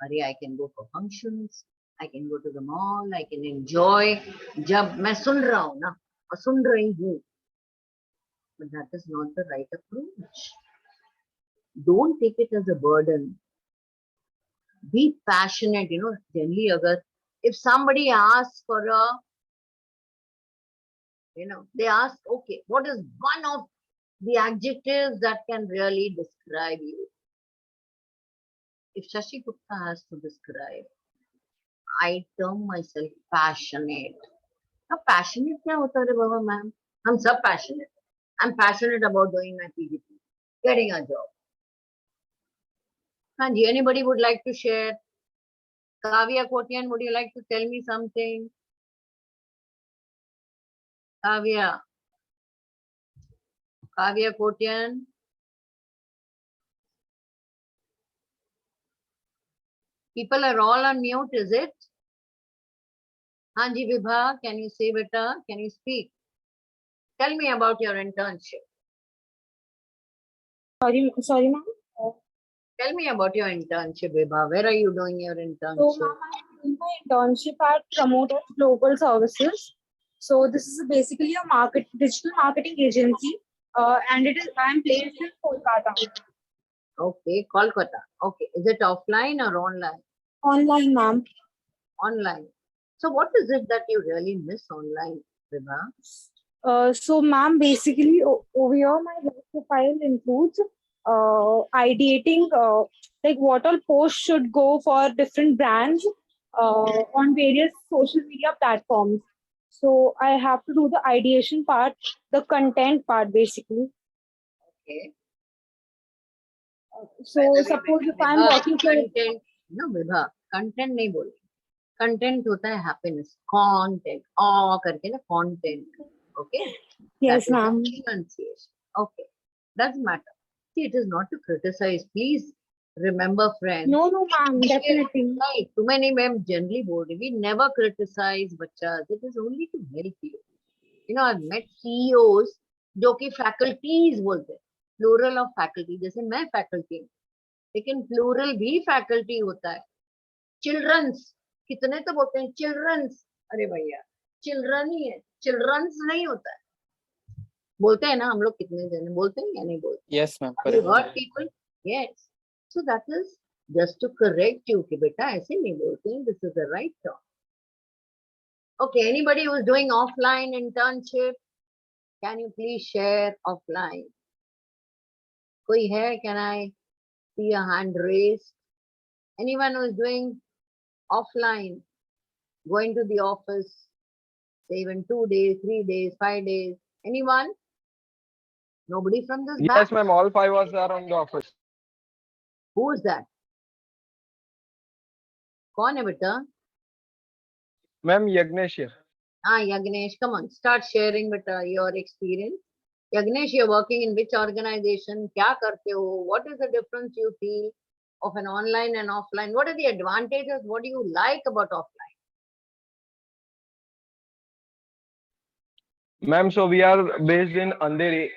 अरे I can go for functions, I can go to the mall, I can enjoy. जब मैं सुन रहा हूँ ना, और सुन रही हूँ, but that is not the right approach. Don't take it as a burden. Be passionate. You know, generally, अगर if somebody asks for a, you know, they ask, okay, what is one of the adjectives that can really describe you? If Shashi Gupta has to describe, I term myself passionate. Now, passionate क्या होता है बाबा ma'am? हम सब passionate. I'm passionate about doing my PGP, getting a job. Kanji, anybody would like to share? Kavya Kotian, would you like to tell me something? Kavya. Kavya Kotian. People are all on mute, is it? Hanji Vibha, can you say beta? Can you speak? Tell me about your internship. Sorry, ma'am. Tell me about your internship, Vibha. Where are you doing your So, internship? ma'am, I'm doing my internship at Promoter Global Services. So, this is basically a digital marketing agency, and I'm placed in Kolkata. Okay, Kolkata. Okay, is it offline or online? Online, ma'am. Online. So, what is it that you really miss online, Vibha? So, ma'am, basically over here, my work profile includes ideating like what all posts should go for different brands on various social media platforms. So, I have to do the ideation part, the content part, basically. Okay. So, suppose if I'm Vibha, working for content, no, Vibha, content नहीं बोले. Content होता है happiness. Content. करके ना content. Okay. yes, That is the ma'am. pronunciation. Okay. Doesn't matter. See, it is not to criticize. Please remember, friends. No, ma'am, definitely. Right. Too many ma'am generally board. We never criticize bachas. It is only to help you. You know, I've met CEOs जो कि faculties बोलते हैं. Plural of faculty. जैसे मैं faculty हूँ. लेकिन plural भी faculty होता है. Children's. कितने तो बोलते हैं children's. अरे भैया. Children ही है. Children's नहीं होता है. बोलते हैं ना हम लोग कितने जने बोलते हैं या नहीं बोलते? Yes, ma'am. You Correct. heard people? Yes. So that is Just to correct you कि बेटा ऐसे नहीं बोलते हैं. This is the right term. Okay, anybody who is doing offline internship, can you please share offline? कोई है? Can I see a hand raised? Anyone who is doing offline, going to the office, say even 2 days, 3 days, 5 days? Anyone? Nobody from this Yes, batch? ma'am. All 5 of us are on the office. Who is that? कौन है बेटा? Ma'am, Yagnesh here. Ah, Yagnesh, come on, start sharing बेटा your experience. Yagnesh, you're working in which organization? क्या करते हो? What is the difference you feel of an online and offline? What are the advantages? What do you like about offline? Ma'am, so we are based in Andheri.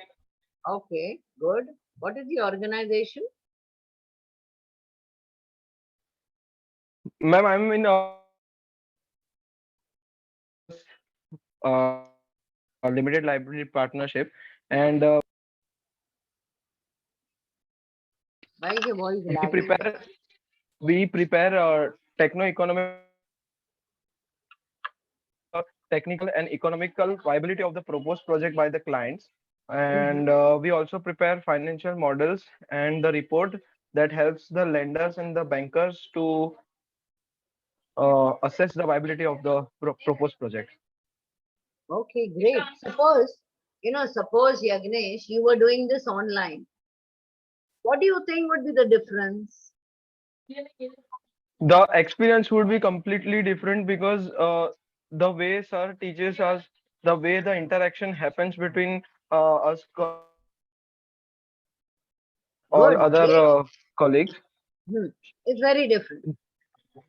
Okay, good. What is the organization? Ma'am, I'm in a limited library partnership, and Why is your voice we lagging? prepare techno-economic, technical and economical viability of the proposed project by the clients, and we also prepare financial models and the report that helps the lenders and the bankers to assess the viability of the proposed project. Okay, great. Suppose Yagnesh, you were doing this online. What do you think would be the difference? The experience would be completely different because the way sir teaches us, the way the interaction happens between us all Good, other great. colleagues, It's very different.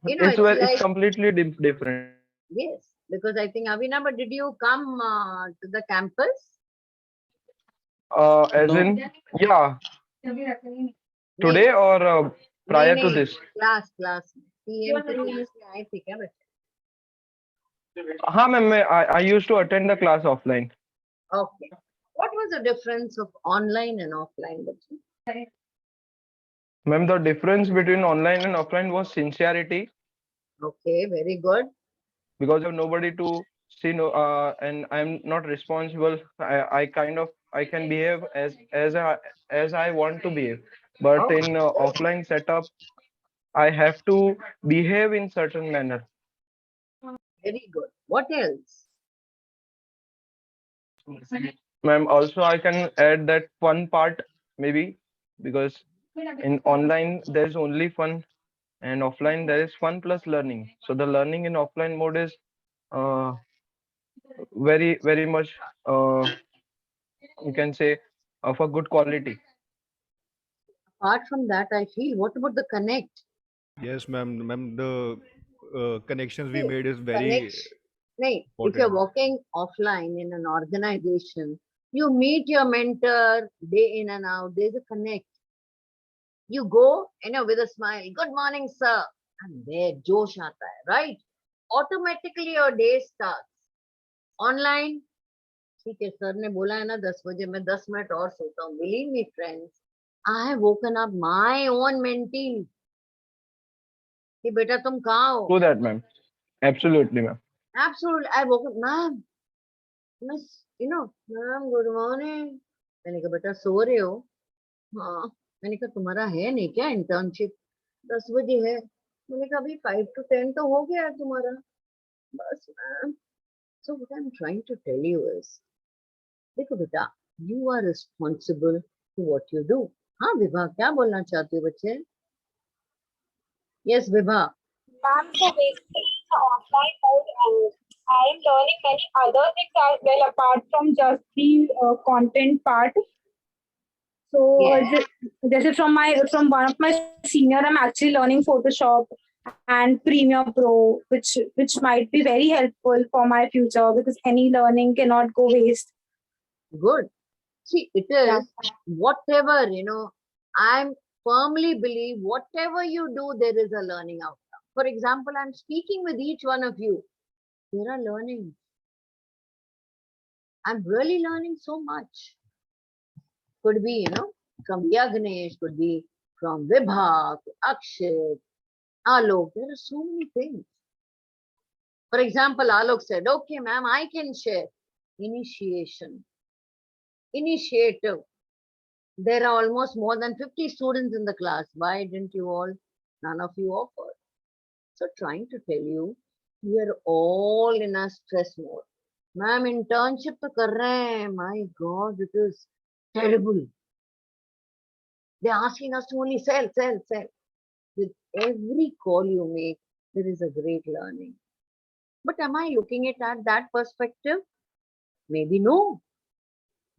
it's It's it's like, completely different. yes, because I think Abhinava, did you come to the campus? As No. in, yeah, नहीं, today or prior to नहीं, this. class CM की class में आए थे क्या बच्चे? हाँ ma'am, I used to attend the class offline. Okay. What was the difference of online and offline, बच्चे? Ma'am, the difference between online and offline was sincerity, Okay, very good. because I have nobody to see, and I'm not responsible. I can behave as I want to behave, but Oh, in offline setup I have to behave in certain manner. very good. What else? Ma'am, also I can add that fun part, maybe, because in online there is only fun, and offline there is fun plus learning. So the learning in offline mode is uh, very much, you can say, of a good quality. Apart from that, I feel, what about the connect? Yes, ma'am. Ma'am, the connections we See, made is very connection. Right. If you're important. working offline in an organization, you meet your mentor day in and out. There's a connect. You go, with a smile. Good morning, sir. And there, josh aata hai, right? Automatically your day starts. Online, ठीक है sir ने बोला है ना 10 बजे मैं 10 minute और सोता हूँ. Believe me, friends, I have woken up my own mentee कि बेटा तुम कहाँ हो? True that, ma'am. Absolutely, ma'am. Absolutely, I woke up, ma'am, miss, ma'am, good morning. मैंने कहा बेटा सो रहे हो? हाँ. मैंने कहा तुम्हारा है नहीं क्या इंटर्नशिप? 10 बजे है. मैंने कहा अभी 5 to 10 तो हो गया है तुम्हारा. बस ma'am. So what I'm trying to tell you is, देखो बेटा, you are responsible for what you do. हाँ विभा, क्या बोलना चाहती हो बच्चे? Yes, Vibha. Ma'am, so basically the offline mode, I am learning many other things as well apart from just the content part. So this is from one of my senior, I'm actually learning Photoshop and Premiere Pro, which might be very helpful for my future because any learning cannot go waste. Good. See, it is whatever, I firmly believe whatever you do, there is a learning outcome. For example, I'm speaking with each one of you. There are learnings. I'm really learning so much. Could be, from Yagnesh, could be from Vibha to Akshay, Alok, there are so many things. For example, Alok said, okay, ma'am, I can share. Initiation, initiative. There are almost more than 50 students in the class. Why didn't you all? None of you offered. So trying to tell you, we are all in a stress mode. Ma'am, internship to kar rahe hain. My God, it is terrible. They're asking us to only sell. With every call you make, there is a great learning. But am I looking at that perspective? Maybe no.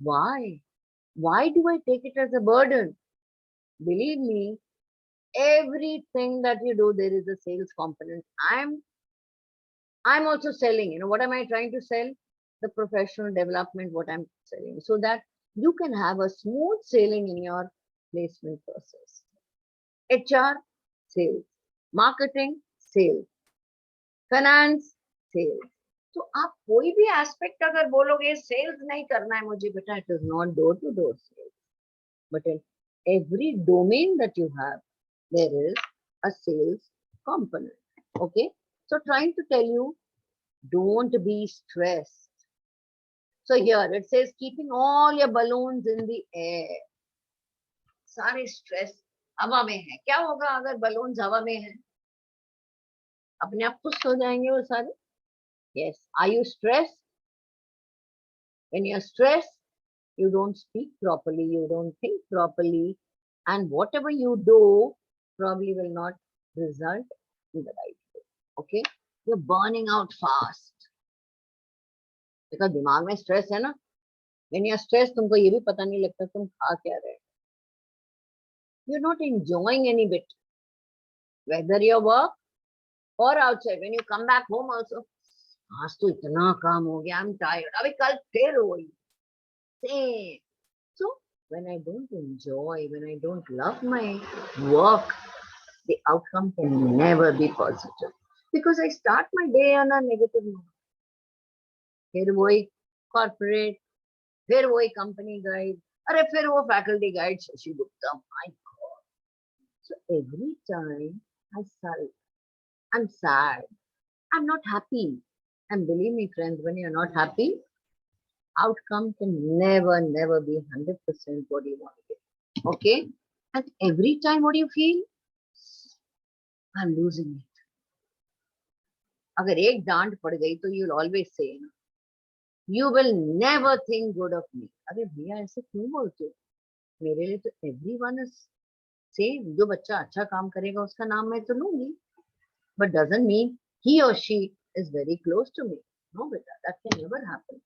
Why? Why do I take it as a burden? Believe me, everything that you do, there is a sales component. I'm also selling. You know, what am I trying to sell? The professional development, what I'm selling, so that you can have a smooth sailing in your placement process. HR, sales. Marketing, sales. Finance, sales. तो आप कोई भी aspect अगर बोलोगे sales नहीं करना है मुझे बेटा, it is not door to door sales, but in every domain that you have, there is a sales component. Okay, so trying to tell you, don't be stressed. So here it says keeping all your balloons in the air. सारे stress हवा में है. क्या होगा अगर balloons हवा में है? अपने आप खुश हो जाएंगे वो सारे. Yes. Are you stressed? When you're stressed, you don't speak properly, you don't think properly, and whatever you do probably will not result in the right way. Okay? You're burning out fast. because दिमाग में stress है ना. When you're stressed, तुमको ये भी पता नहीं लगता तुम खा क्या रहे. You're not enjoying any bit. Whether your work or outside. When you come back home also, आज तो इतना काम हो गया, I'm tired. अभी कल फिर वही. Same. So when I don't enjoy, when I don't love my work, the outcome can never be positive. Because I start my day on a negative note. फिर वही corporate, फिर वही company guide, अरे फिर वो faculty guide Shashi Gupta. My God. So every time I sulk, I'm sad, I'm not happy. And believe me, friends, when you're not happy, outcome can never be 100% what you want to get. Okay? And every time what do you feel? I'm losing it. अगर एक डांट पड़ गई तो you'll always say, you will never think good of me. अरे भैया ऐसे क्यों बोलते हो? मेरे लिए तो everyone is same. जो बच्चा अच्छा काम करेगा उसका नाम मैं तो लूंगी. But doesn't mean he or she is very close to me. No, beta, that can never happen.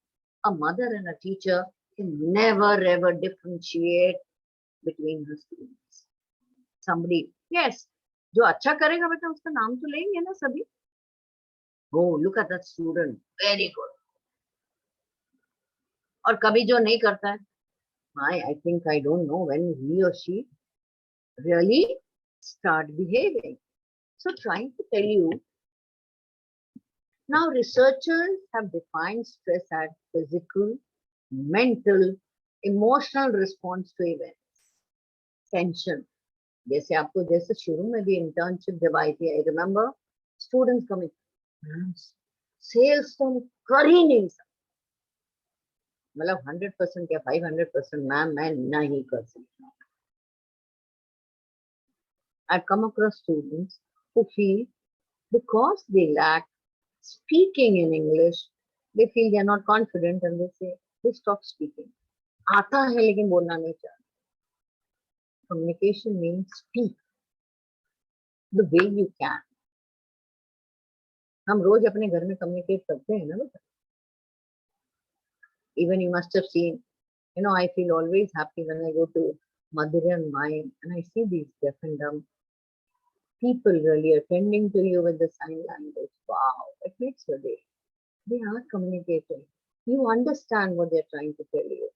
A mother and a teacher can never ever differentiate between her students. Somebody, yes, जो अच्छा करेगा बेटा उसका नाम तो लेंगे ना सभी. Oh, look at that student, very good. और कभी जो नहीं करता है, I think I don't know when he or she really start behaving. So trying to tell you, now researchers have defined stress as physical, mental, emotional response to events. Tension. जैसे आपको जैसे शुरू में भी internship जब आई थी, I remember students coming, sales तुम कर ही नहीं सकते. मतलब 100% या 500% मैम मैं नहीं कर सकता. I've come across students who feel because they lack speaking in English, they feel they are not confident and they say, they stop speaking. आता है लेकिन बोलना नहीं चाहते. Communication means speak the way you can. हम रोज अपने घर में communicate करते हैं ना बेटा. Even you must have seen, I feel always happy when I go to Madhurya and Mine and I see these deaf and dumb people really attending to you with the sign language. Wow, it makes your day. They are communicating. You understand what they're trying to tell you.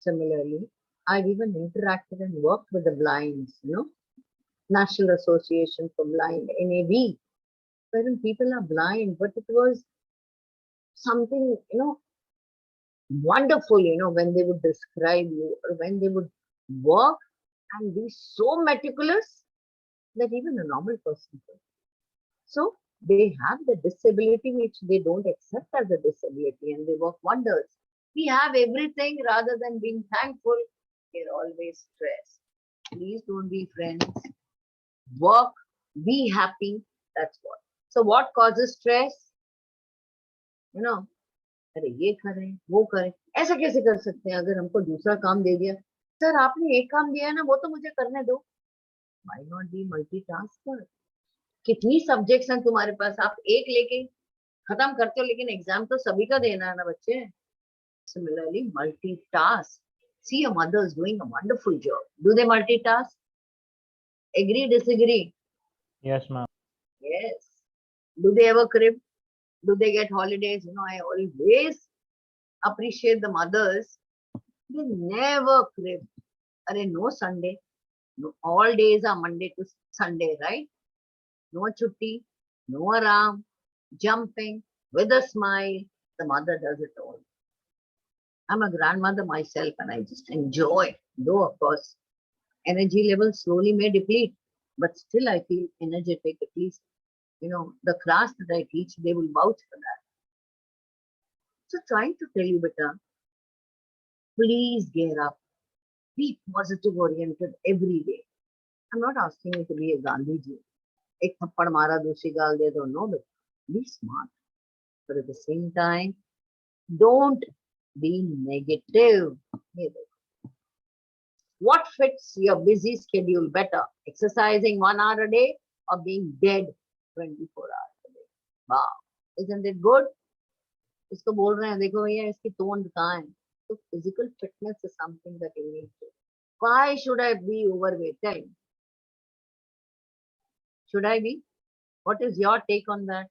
Similarly, I've even interacted and worked with the blinds, National Association for Blind, NAB, wherein people are blind, but it was something, wonderful, when they would describe you or when they would work and be so meticulous that even a normal person could. So they have the disability which they don't accept as a disability, and they work wonders. We have everything rather than being thankful. We're always stressed. Please don't be friends. Work, be happy. That's what. So what causes stress? You know, अरे ये करें वो करें, ऐसा कैसे कर सकते हैं? अगर हमको दूसरा काम दे दिया, सर आपने एक काम दिया है ना, वो तो मुझे करने दो. Why not be multitasker? कितनी सब्जेक्ट्स हैं तुम्हारे पास, आप एक लेके खत्म करते हो, लेकिन एग्जाम तो सभी का देना है ना बच्चे. Similarly, multitask. See, your mother is doing a wonderful job. Do they multitask? Agree, disagree? Yes, ma'am. Yes. Do they ever crib? Do they get holidays? You know, I always appreciate the mothers. They never crib. Arey, no Sunday. No, all days are Monday to Sunday, right? No chutti, no aram, jumping, with a smile. The mother does it all. I'm a grandmother myself and I just enjoy. Though, of course, energy levels slowly may deplete, but still I feel energetic. At least, you know, the class that I teach, they will vouch for that. So trying to tell you, beta, please gear up. Be positive oriented every day. I'm not asking you to be a Gandhiji. Ek thappad mara दूसरी गाल दे दो. No, but be smart. But at the same time, don't be negative. What fits your busy schedule better? Exercising 1 hour a day or being dead 24 hours a day? Wow. Isn't it good? इसको बोल रहे हैं, देखो भैया इसकी तोंद कहाँ है? So physical fitness is something that you need to. Why should I be overweighted? Should I be? What is your take on that?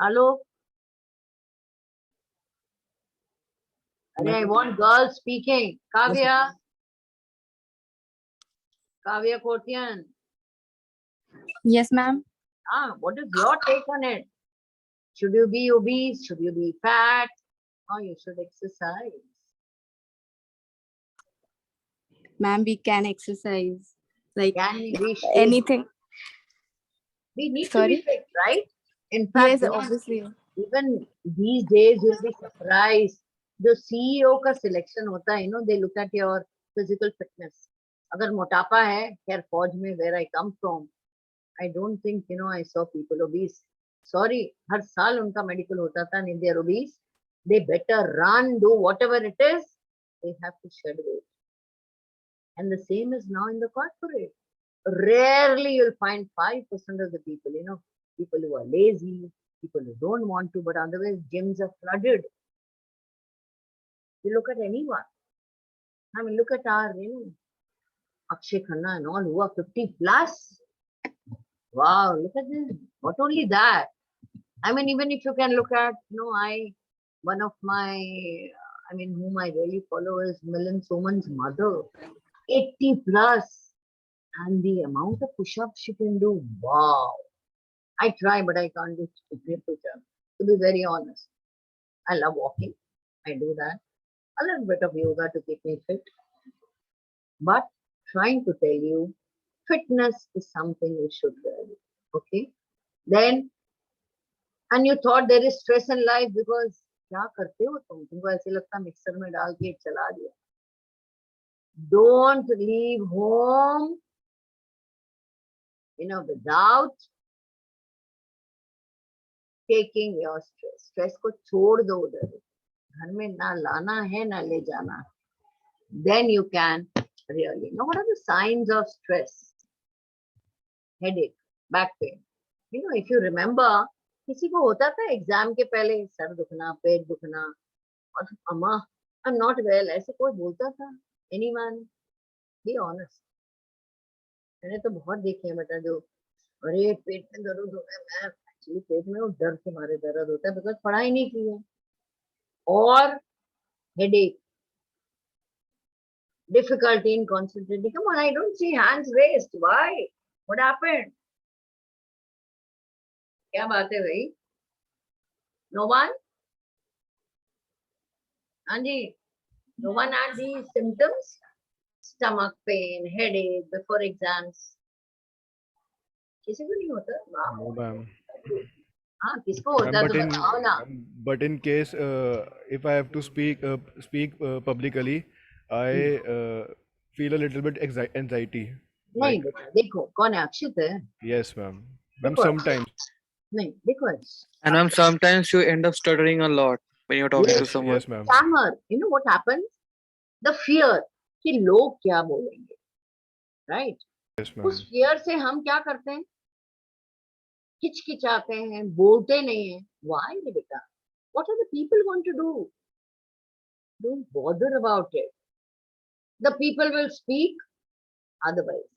Hello? I want girls speaking. Kavya? Kavya Kotian. Yes, ma'am. What is your take on it? Should you be obese? Should you be fat? Or you should exercise? Ma'am, we can exercise. Like We should. anything. We need Sorry? to be fit, right? In fact, Yes, you know, obviously. even these days you'll be surprised. The CEO का selection होता है, you know, they look at your physical fitness. अगर मोटापा है, खैर फौज में where I come from, I don't think, you know, I saw people obese. Sorry, हर साल उनका medical होता था, and if they are obese, they better run, do whatever it is, they have to shed weight. And the same is now in the corporate. Rarely you'll find 5% of the people, you know, people who are lazy, people who don't want to, but otherwise gyms are flooded. You look at anyone. I mean, look at our, you know, Akshay Khanna and all who are 50 plus. Wow, look at this. Not only that. I mean, even if you can look at, you know, one of my, I mean, whom I really follow is Milind Soman's mother. 80 plus. And the amount of push-ups she can do, wow. I try, but I can't do push-ups. To be very honest, I love walking. I do that. A little bit of yoga to keep me fit. But trying to tell you, fitness is something you should value. Okay? Then, and you thought there is stress in life because क्या करते हो तुम? तुमको ऐसे लगता mixer में डाल के चला दिया. Don't leave home, you know, without taking your stress. Stress को छोड़ दो उधर. घर में ना लाना है ना ले जाना है. Then you can really. Now, what are the signs of stress? Headache, back pain. You know, if you remember, किसी को होता था एग्जाम के पहले सर दुखना, पेट दुखना, और अम्मा, I'm not well, ऐसे कोई बोलता था? Anyone? Be honest. मैंने तो बहुत देखे हैं बेटा जो, अरे पेट में दर्द होता है, मैं एक्चुअली पेट में वो डर के मारे दर्द होता है बिकॉज पढ़ाई नहीं की है. और headache, difficulty in concentrating. Come on, I don't see hands raised. Why? What happened? क्या बात है भाई? No one? हाँ जी. No one had these symptoms? stomach pain, headache before exams? किसी को नहीं होता? वाह, No, ma'am. हाँ, किसको होता Ma'am, है तो बताओ ना. but in case if I have to speak publicly, I feel a little bit anxiety. नहीं Like, बेटा, देखो कौन है? अक्षित है. yes, ma'am. Ma'am, देखो, sometimes. नहीं देखो. And ma'am, sometimes you end up stuttering a lot when you're talking to Yes, someone. yes, ma'am. Stammer. You know what happens? The fear कि लोग क्या बोलेंगे, right? Yes, ma'am. उस fear से हम क्या करते हैं? हिचकिचाते हैं, बोलते नहीं हैं. Why बेटा? What are the people going to do? Don't bother about it. The people will speak otherwise.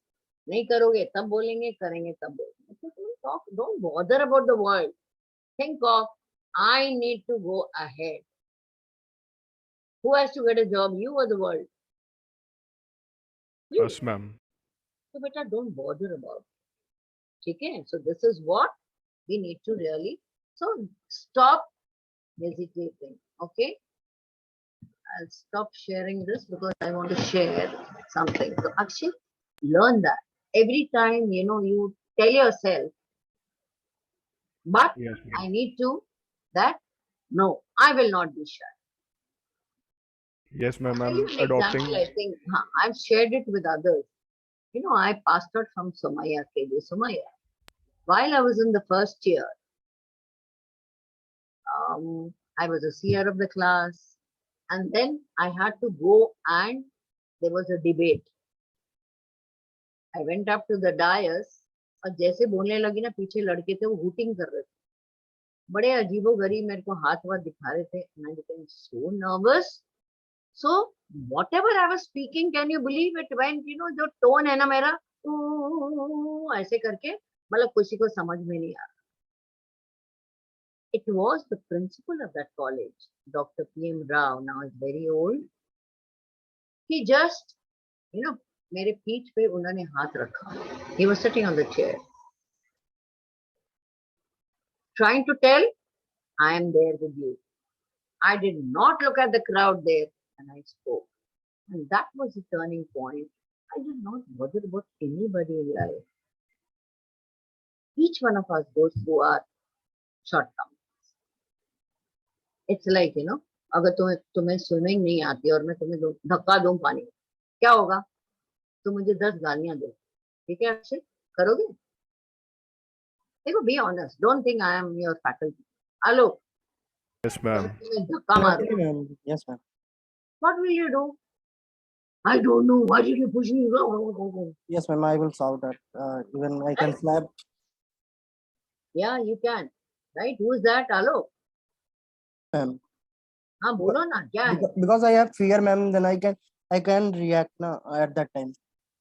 नहीं करोगे तब बोलेंगे, करेंगे तब बोलेंगे. So don't bother about the world. Think of, I need to go ahead. Who has to get a job? You or the world? You. Yes, ma'am. So beta, don't bother about it. Okay? So this is what we need to really. So stop hesitating. Okay? I'll stop sharing this because I want to share something. So actually learn that. Every time, you tell yourself, but Yes, ma'am. I need to, that, no, I will not be shy. Yes, ma'am. I'll I'm give you an adopting. example, I think, I've shared it with others. I passed out from Somaya, KJ Somaya. While I was in the first year, I was a seer of the class, and then I had to go and there was a debate. I went up to the dais, और जैसे बोलने लगी ना, पीछे लड़के थे वो hooting कर रहे थे, बड़े अजीबोगरीब मेरे को हाथ वाथ दिखा रहे थे. And I became so nervous. So whatever I was speaking, can you believe it went, जो tone है ना मेरा, ऐसे करके, मतलब किसी को समझ में नहीं आ रहा. It was the principal of that college, Dr. P.M. Rao, now is very old. He just, मेरे पीठ पे उन्होंने हाथ रखा. He was sitting on the chair, trying to tell, I am there with you. I did not look at the crowd there, and I spoke. And that was the turning point. I did not bother about anybody in life. Each one of us goes through our shortcomings. It's like, अगर तुम्हें swimming नहीं आती और मैं तुम्हें धक्का दूं पानी में, क्या होगा? तुम मुझे 10 गालियां दो. ठीक है अक्षय, करोगे? देखो, be honest. Don't think I am your faculty. Alok, Yes, ma'am. तुम्हें धक्का मारो. Definitely, ma'am. Yes, ma'am. What will you do? I don't know. Why did you push me? Yes, ma'am. I will solve that. Even I can slap. Yeah, you can. Right? Who is that? Alok? Ma'am. हाँ, बोलो ना, क्या है? Because I have fear, ma'am. Then I can react na at that time.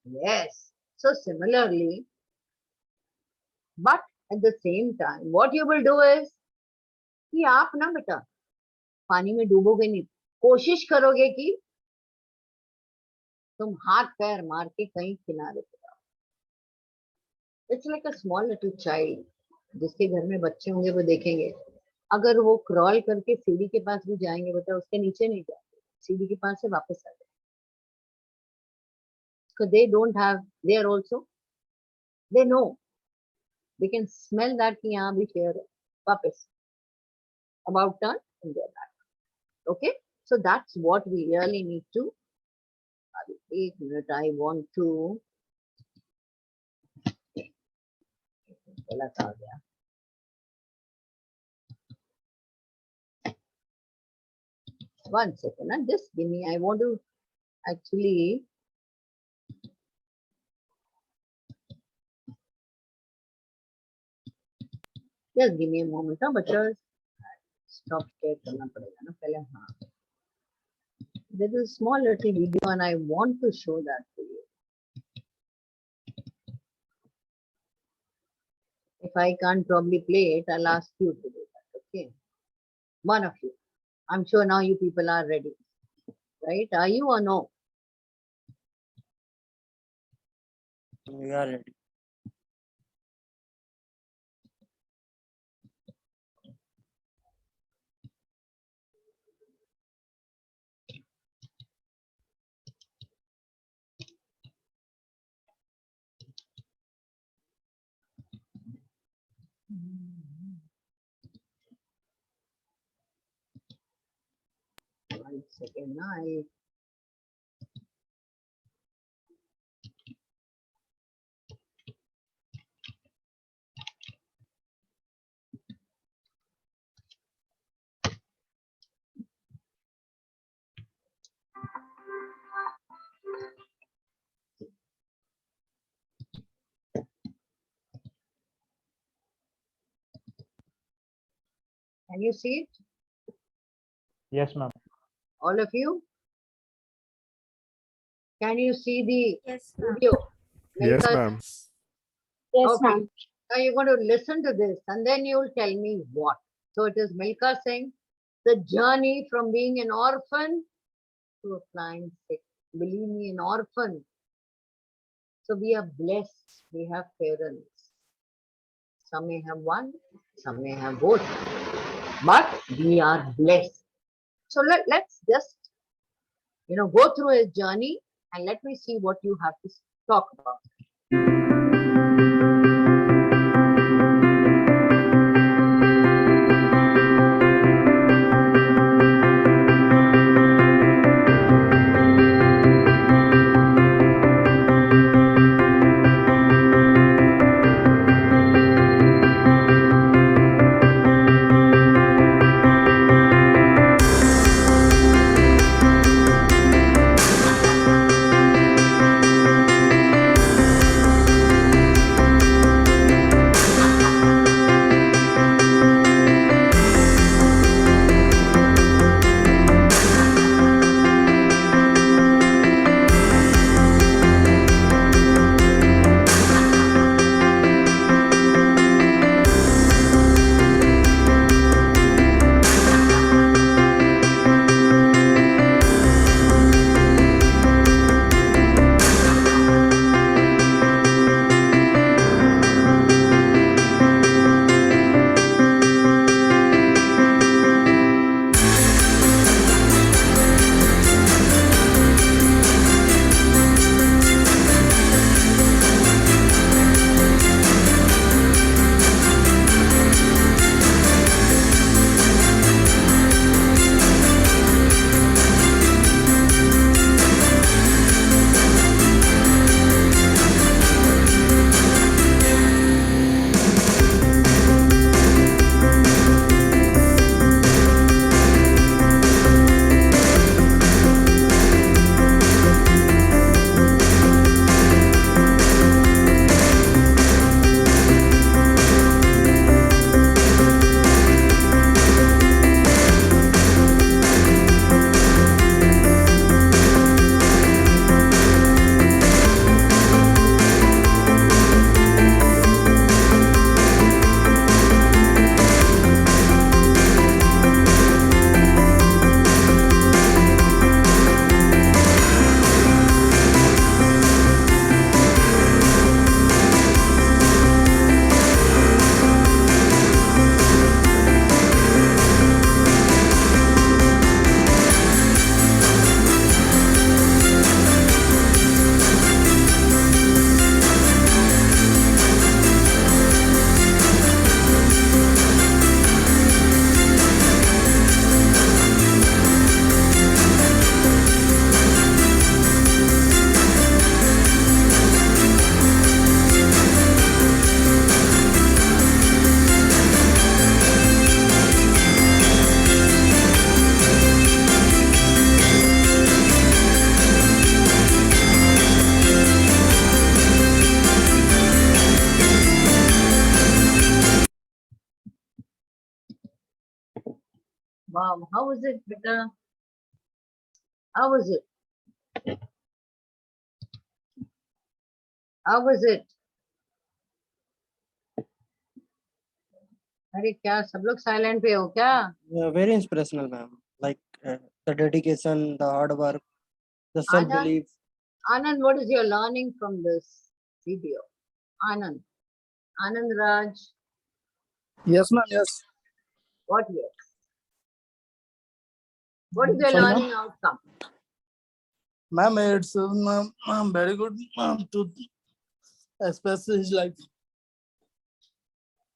Yes. So similarly, but at the same time, what you will do is कि आप ना बेटा पानी में डूबोगे नहीं. कोशिश करोगे कि तुम हाथ पैर मार के कहीं किनारे पे आओ. It's like a small little child. जिसके घर में बच्चे होंगे वो देखेंगे, अगर वो क्रॉल करके सीढ़ी के पास भी जाएंगे बेटा, उसके नीचे नहीं जाएंगे, सीढ़ी के पास से वापस आ जाएंगे. Because they don't have, they are also, they know, they can smell that कि यहाँ भी शेर है, वापस about turn and they're back. Okay, so that's what we really need to. 1 minute, I want to. गलत आ गया. One second, just give me. I want to actually. Just give me a moment, बच्चा. Stop share करना पड़ेगा ना पहले. हाँ. There is a small little video and I want to show that to you. If I can't probably play it, I'll ask you to do that. Okay. One of you. I'm sure now you people are ready. Right? Are you or no? We are ready. One second, I can you see it? Yes, ma'am. All of you? Can you see the Yes, ma'am. video? Yes, Milka? ma'am. Yes, Okay. ma'am. Now you're going to listen to this and then you'll tell me what. So it is Milka saying, the journey from being an orphan to a flying sick. Believe me, an orphan. So we are blessed. We have parents. Some may have one, some may have both. But we are blessed. So let's just, go through his journey and let me see what you have to talk about. Wow, how was it, Beta? How was it? How was it? अरे क्या सब लोग silent पे हो क्या? Very inspirational, ma'am. Like the dedication, the hard work, the self-belief. Anand, what is your learning from this video? Anand Raj, Yes, ma'am. Yes. what is your Sorry, learning outcome? Ma'am, it's ma'am, very good, ma'am, to express his life.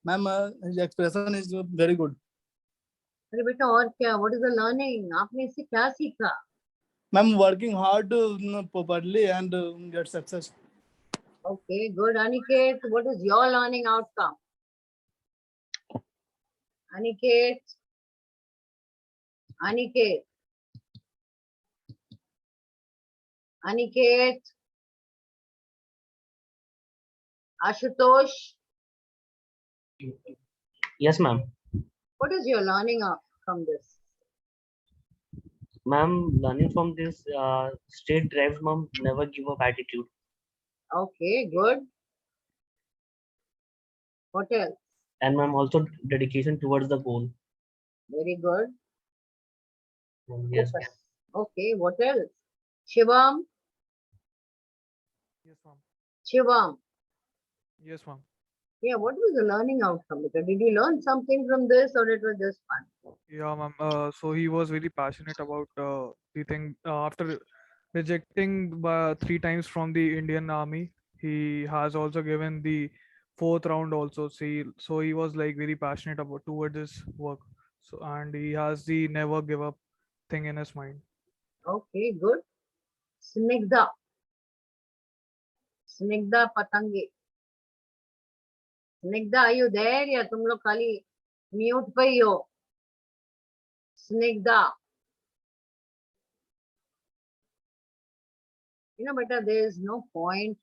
Ma'am, his expression is very good. अरे बेटा और क्या? What is the learning? आपने इससे क्या सीखा? Ma'am, working hard properly and get success. Okay, good. Aniket, what is your learning outcome? Aniket, Aniket, Aniket, Ashutosh, Yes, ma'am. what is your learning from this? Ma'am, learning from this straight drives, ma'am, never give up attitude. Okay, good. What else? And ma'am, also dedication towards the goal. Very good. Yes, Focus. Okay, what else? Shivam, Yes, ma'am. Shivam. Yes, ma'am. Yeah, what was the learning outcome? Because did you learn something from this or it was just fun? Yeah, ma'am. So he was very passionate about the thing. After rejecting 3 times from the Indian Army, he has also given the fourth round also. See, so he was like very passionate about towards this work. So and he has the never give up thing in his mind. Okay, good. Snigdha. Snigdha Patangi. Snigdha, are you there? या तुम लोग खाली mute पे ही हो? Snigdha. You know, beta, there is no point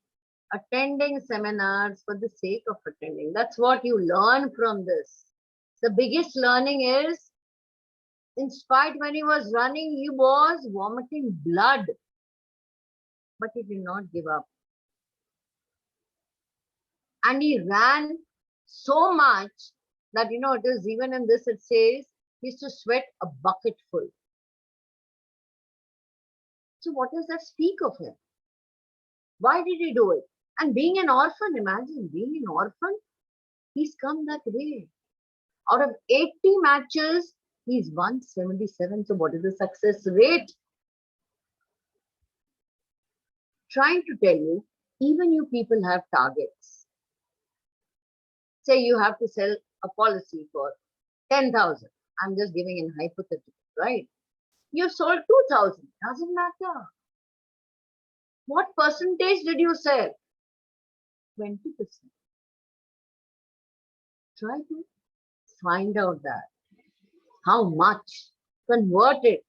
attending seminars for the sake of attending. That's what you learn from this. The biggest learning is, in spite when he was running, he was vomiting blood, but he did not give up. And he ran so much that, you know, it is even in this, it says, he used to sweat a bucket full. So what does that speak of him? Why did he do it? And being an orphan, imagine being an orphan, he's come that way. Out of 80 matches, he's won 77. So what is the success rate? Trying to tell you, even you people have targets. Say you have to sell a policy for 10,000. I'm just giving an hypothetical, right? You've sold 2,000. Doesn't matter. What percentage did you sell? 20%. Try to find out that. How much? Convert it.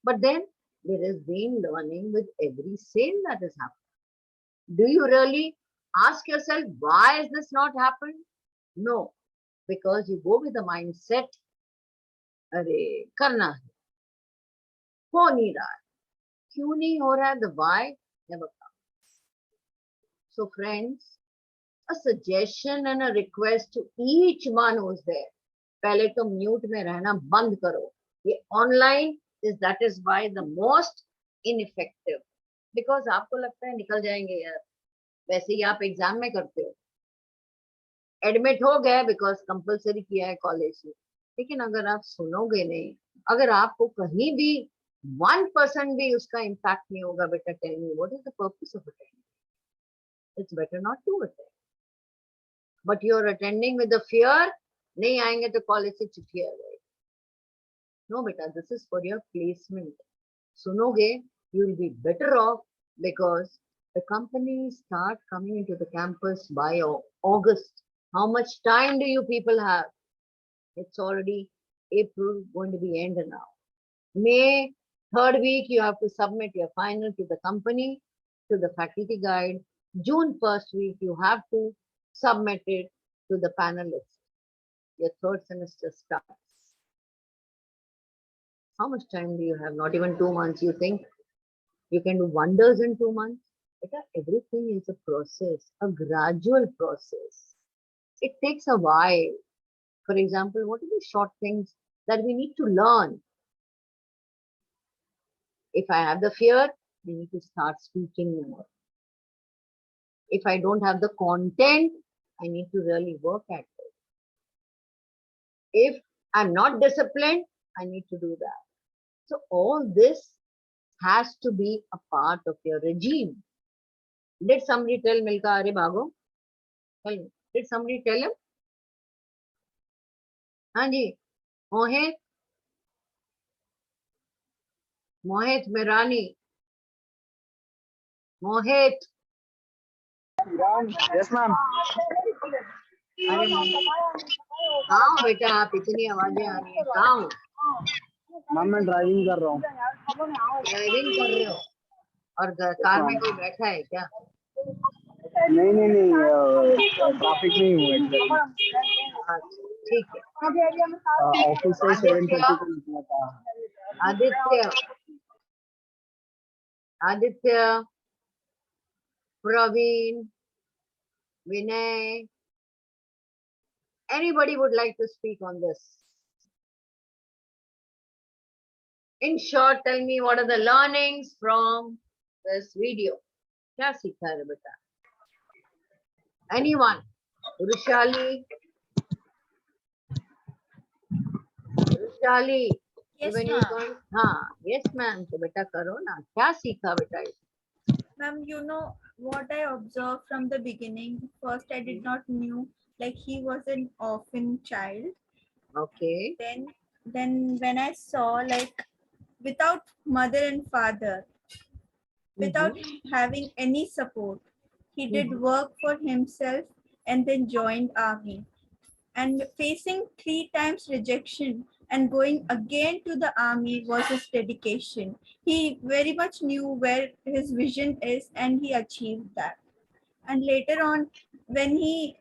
But then there has been learning with every sale that has happened. Do you really ask yourself, why has this not happened? No, because you go with the mindset, अरे करना है, हो नहीं रहा है, क्यों नहीं हो रहा है, the why never comes. So friends, a suggestion and a request to each one who's there, पहले तो म्यूट में रहना बंद करो. ये online that is why the most ineffective, because आपको लगता है निकल जाएंगे यार, वैसे ही आप एग्जाम में करते हो, एडमिट हो गए बिकॉज कंपलसरी किया है कॉलेज में. लेकिन अगर आप सुनोगे नहीं, अगर आपको कहीं भी 1% भी उसका इम्पैक्ट नहीं होगा, बेटा tell me what is the purpose of attending? It's better not to attend. But you are attending with the fear, नहीं आएंगे तो कॉलेज से चिट्ठी आ जाएगी. नो बेटा, this is for your placement. सुनोगे, you will be better off because the companies start coming into the campus by August. How much time do you people have? It's already April, going to be end now. May 3rd week, you have to submit your final to the company, to the faculty guide. June 1st week, you have to submit it to the panelists. Your 3rd semester starts. How much time do you have? Not even 2 months. You think you can do wonders in 2 months? Everything is a process, a gradual process. It takes a while. For example, what are the short things that we need to learn? If I have the fear, we need to start speaking more. If I don't have the content, I need to really work at it. If I'm not disciplined, I need to do that. So all this has to be a part of your regime. Did somebody tell Milka, Are Bhago? Tell me. Did somebody tell him? हाँ जी, मोहित, मोहित मिरानी, मोहित। Yes, ma'am. अरे कहाँ हो बेटा आप? इतनी आवाजें आ रही है, कहाँ हो? मैम मैं ड्राइविंग कर रहा हूँ। ड्राइविंग कर रहे हो और कार में कोई बैठा है क्या? नहीं ट्रैफिक नहीं हुआ एग्जैक्टली। अच्छा, ठीक है। ऑफिस से 7:30 को निकला था। Aditya, Aditya, Praveen, Vinay, anybody would like to speak on this? In short, tell me what are the learnings from this video? क्या सीखा है बेटा? Anyone? Rushali? Rushali? Yes, When you ma'am. going? हाँ, yes ma'am. तो बेटा करो ना. क्या सीखा बेटा? Ma'am, you know what I observed from the beginning. First, I did not knew like he was an orphan child. Okay. Then when I saw like without mother and father, without having any support, he did work for himself and then joined army. And facing 3 times rejection and going again to the army was his dedication. He very much knew where his vision is and he achieved that. And later on, when he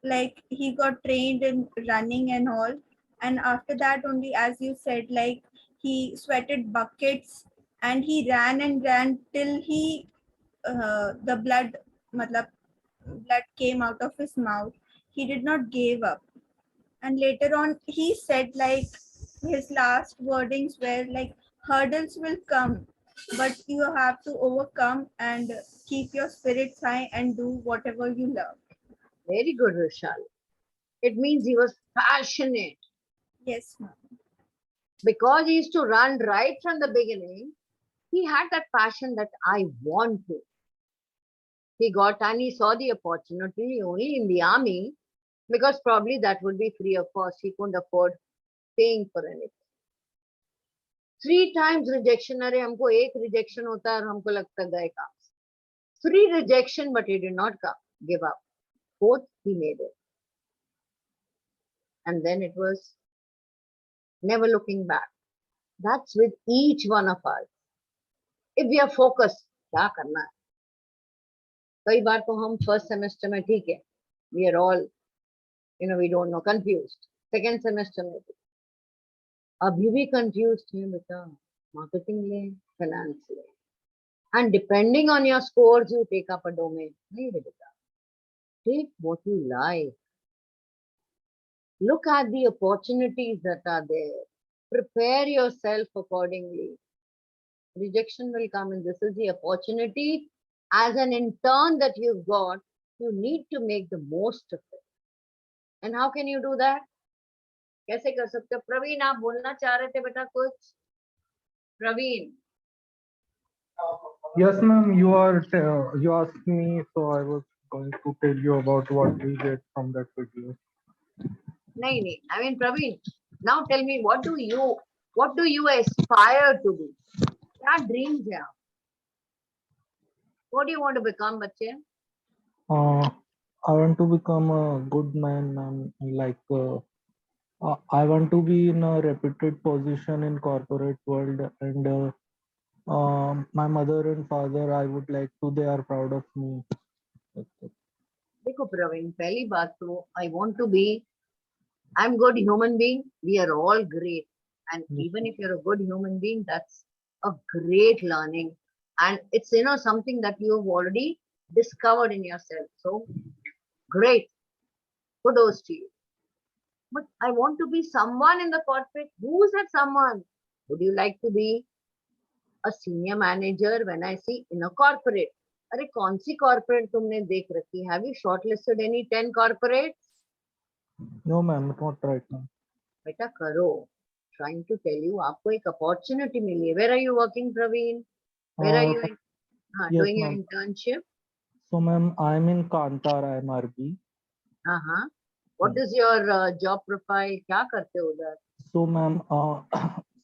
like he got trained in running and all, and after that only, as you said, like he sweated buckets and he ran and ran till he the blood came out of his mouth. He did not give up. And later on he said like his last wordings were like hurdles will come, but you have to overcome and keep your spirits high and do whatever you love. Very good, Rushali. It means he was passionate. Yes, ma'am. Because he used to run right from the beginning, he had that passion that I want to. He got and he saw the opportunity only in the army because probably that would be free of cost. He couldn't afford paying for anything. 3 times rejection. अरे हमको एक rejection होता है और हमको लगता गए काम. 3 rejection, but he did not give up. 4th he made it. And then it was never looking back. That's with each one of us. If we are focused, क्या करना है? कई बार तो हम first semester में ठीक है, we are all, we don't know, confused. Second semester में भी अभी भी confused हैं बेटा, marketing ले, finance ले. And depending on your scores, you take up a domain. नहीं रे बेटा, take what you like. Look at the opportunities that are there. Prepare yourself accordingly. Rejection will come, and this is the opportunity. As an intern that you've got, you need to make the most of it. And how can you do that? कैसे कर सकते हो? प्रवीण, आप बोलना चाह रहे थे बेटा कुछ? Praveen. Yes, ma'am. You asked me, so I was going to tell you about what we get from that video. नहीं. I mean, Praveen, now tell me, what do you aspire to be? क्या dreams है? What do you want to become, बच्चे? I want to become a good man, ma'am. I want to be in a reputed position in corporate world, and my mother and father, I would like to. They are proud of me. देखो प्रवीण, पहली बात तो I want to be. I'm good human being. We are all great, and even if you're a good human being, that's a great learning, and it's something that you have already discovered in yourself. So great, kudos to you. But I want to be someone in the corporate. Who's that someone? Would you like to be a senior manager? When I see in a corporate, अरे कौन सी corporate तुमने देख रखी? Have you shortlisted any 10 corporates? No, ma'am, not right now. बेटा करो. Trying to tell you, आपको एक opportunity मिली है. Where are you working, Praveen? Where are you Yes, doing your ma'am. internship? So, ma'am, I'm in Kantar, IMRB. Uh-huh. What is your job profile? क्या करते हो उधर? So, ma'am,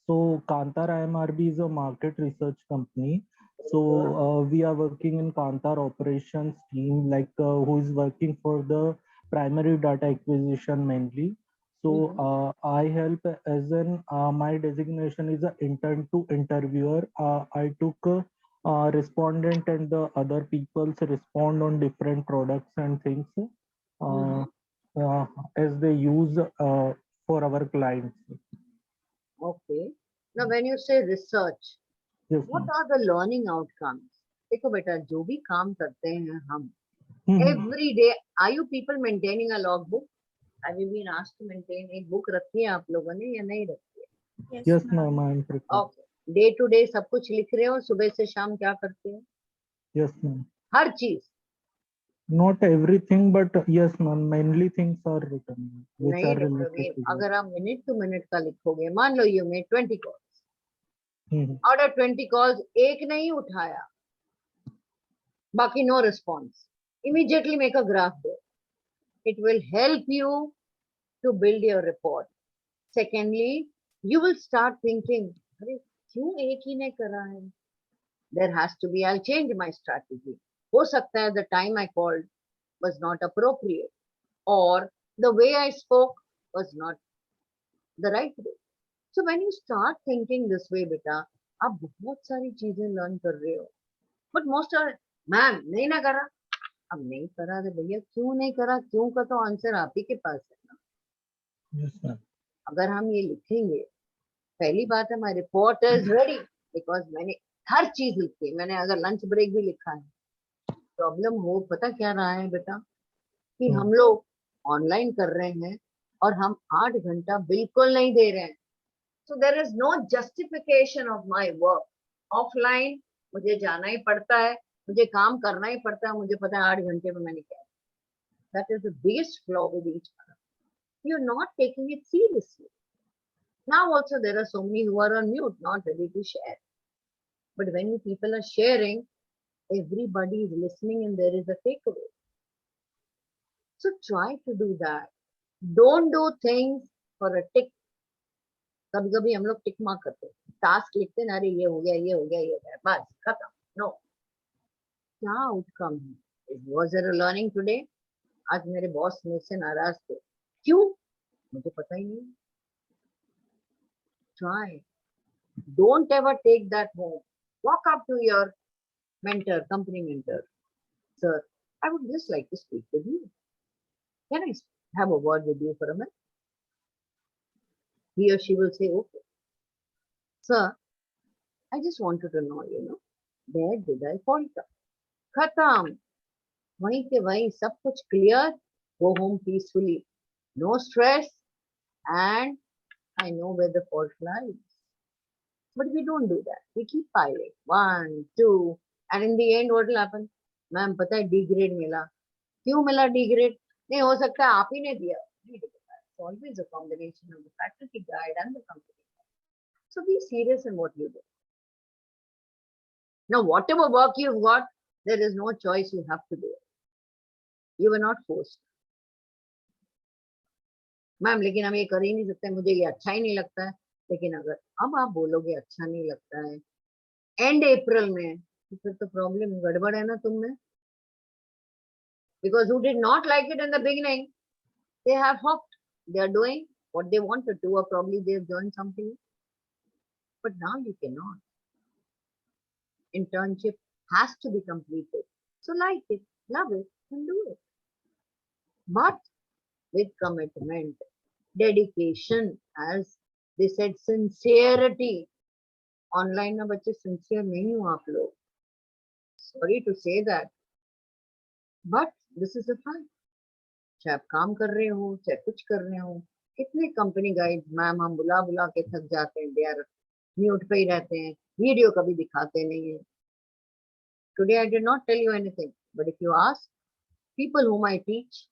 so Kantar IMRB is a market research company. So we are working in Kantar operations team, like who is working for the primary data acquisition mainly. So I help as an my designation is an intern to interviewer. I took respondent and the other people's respond on different products and things as they use for our clients. Okay. Now, when you say research, Yes, what ma'am. are the learning outcomes? देखो बेटा, जो भी काम करते हैं हम, every day, are you people maintaining a log book? Have you been asked to maintain एक book रखी है आप लोगों ने या नहीं रखी है? Yes, ma'am, I am prepared. Okay. Day to day सब कुछ लिख रहे हो, सुबह से शाम क्या करते हो? Yes, ma'am. हर चीज? Not everything, but yes, ma'am. Mainly things are written, which नहीं are लिखोगे. related to that. अगर आप मिनट टू मिनट का लिखोगे, मान लो you made 20 calls. Mhm. Out of 20 calls, एक नहीं उठाया, बाकी no response. Immediately make a graph there. It will help you to build your report. Secondly, you will start thinking, अरे क्यों एक ही ने करा है? There has to be, I'll change my strategy. हो सकता है the time I called was not appropriate, or the way I spoke was not the right way. So when you start thinking this way, बेटा, आप बहुत सारी चीजें learn कर रहे हो. But most are, मैम नहीं ना करा, अब नहीं करा तो भैया क्यों नहीं करा, क्यों का तो आंसर आप ही के पास है ना. Yes, ma'am. अगर हम ये लिखेंगे, पहली बात है my report is ready because मैंने हर चीज लिखी है. मैंने अगर लंच ब्रेक भी लिखा है. प्रॉब्लम हो पता क्या रहा है बेटा, कि हम लोग ऑनलाइन कर रहे हैं और हम 8 घंटा बिल्कुल नहीं दे रहे हैं. So there is no justification of my work. Offline मुझे जाना ही पड़ता है, मुझे काम करना ही पड़ता है, मुझे पता है 8 घंटे में मैंने क्या. That is the biggest flaw with each other. You're not taking it seriously. Now also there are so many who are on mute, not ready to share. But when you people are sharing, everybody is listening and there is a takeaway. So try to do that. Don't do things for a tick. कभी कभी हम लोग tick mark करते हैं, task लिखते हैं, अरे ये हो गया, ये हो गया, ये हो गया, बस खत्म. नो, क्या आउटकम है? Was there a learning today? आज मेरे बॉस मुझसे नाराज थे, क्यों? मुझे पता ही नहीं. Try. Don't ever take that home. Walk up to your mentor, company mentor. Sir, I would just like to speak with you. Can I have a word with you for a minute? He or she will say, okay. Sir, I just wanted to know, where did I falter? Khatam. वहीं के वहीं सब कुछ clear. Go home peacefully. No stress. And I know where the fault lies. But we don't do that. We keep piling. 1, 2. And in the end, what will happen? Ma'am पता है D grade मिला. क्यों मिला D grade? नहीं हो सकता आप ही ने दिया. It's always a combination of the faculty guide and the company guide. So be serious in what you do. Now, whatever work you've got, there is no choice, you have to do it. You were not forced. Ma'am लेकिन हम ये कर ही नहीं सकते, मुझे ये अच्छा ही नहीं लगता है. लेकिन अगर अब आप बोलोगे अच्छा नहीं लगता है एंड अप्रैल में, तो फिर तो प्रॉब्लम गड़बड़ है ना तुम में. Because who did not like it in the beginning, they have hopped. They are doing what they want to do, or probably they have joined something. But now you cannot. Internship has to be completed. So like it, love it, and do it. But with commitment, dedication, as they said, sincerity. Online में बच्चे sincere नहीं हो आप लोग. Sorry to say that. But this is a fact. चाहे आप काम कर रहे हो, चाहे कुछ कर रहे हो, कितने कंपनी गाइड मैम हम बुला बुला के थक जाते हैं. दे आर म्यूट पे ही रहते हैं, वीडियो कभी दिखाते नहीं है. Today I did not tell you anything, but if you ask people whom I teach,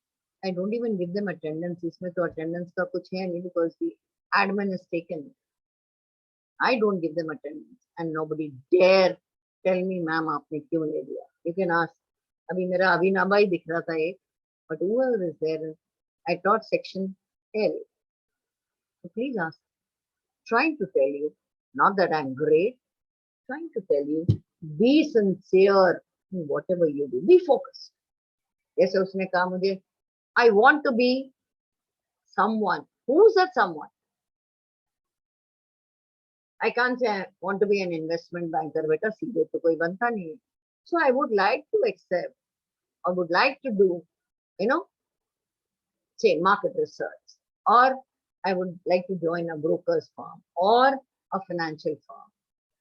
I don't even give them attendance. इसमें तो attendance का कुछ है नहीं, because the admin is taken. I don't give them attendance, and nobody dare tell me, ma'am आपने क्यों नहीं दिया. You can ask. अभी मेरा अभिनव ही दिख रहा था एक, but whoever is there, I taught section L. So please ask. Trying to tell you, not that I'm great, trying to tell you, be sincere in whatever you do. Be focused. जैसे उसने कहा मुझे, I want to be someone. Who's that someone? I can't say I want to be an investment banker. बेटा सीधे तो कोई बनता नहीं है. So I would like to accept or would like to do, say market research, or I would like to join a broker's firm or a financial firm.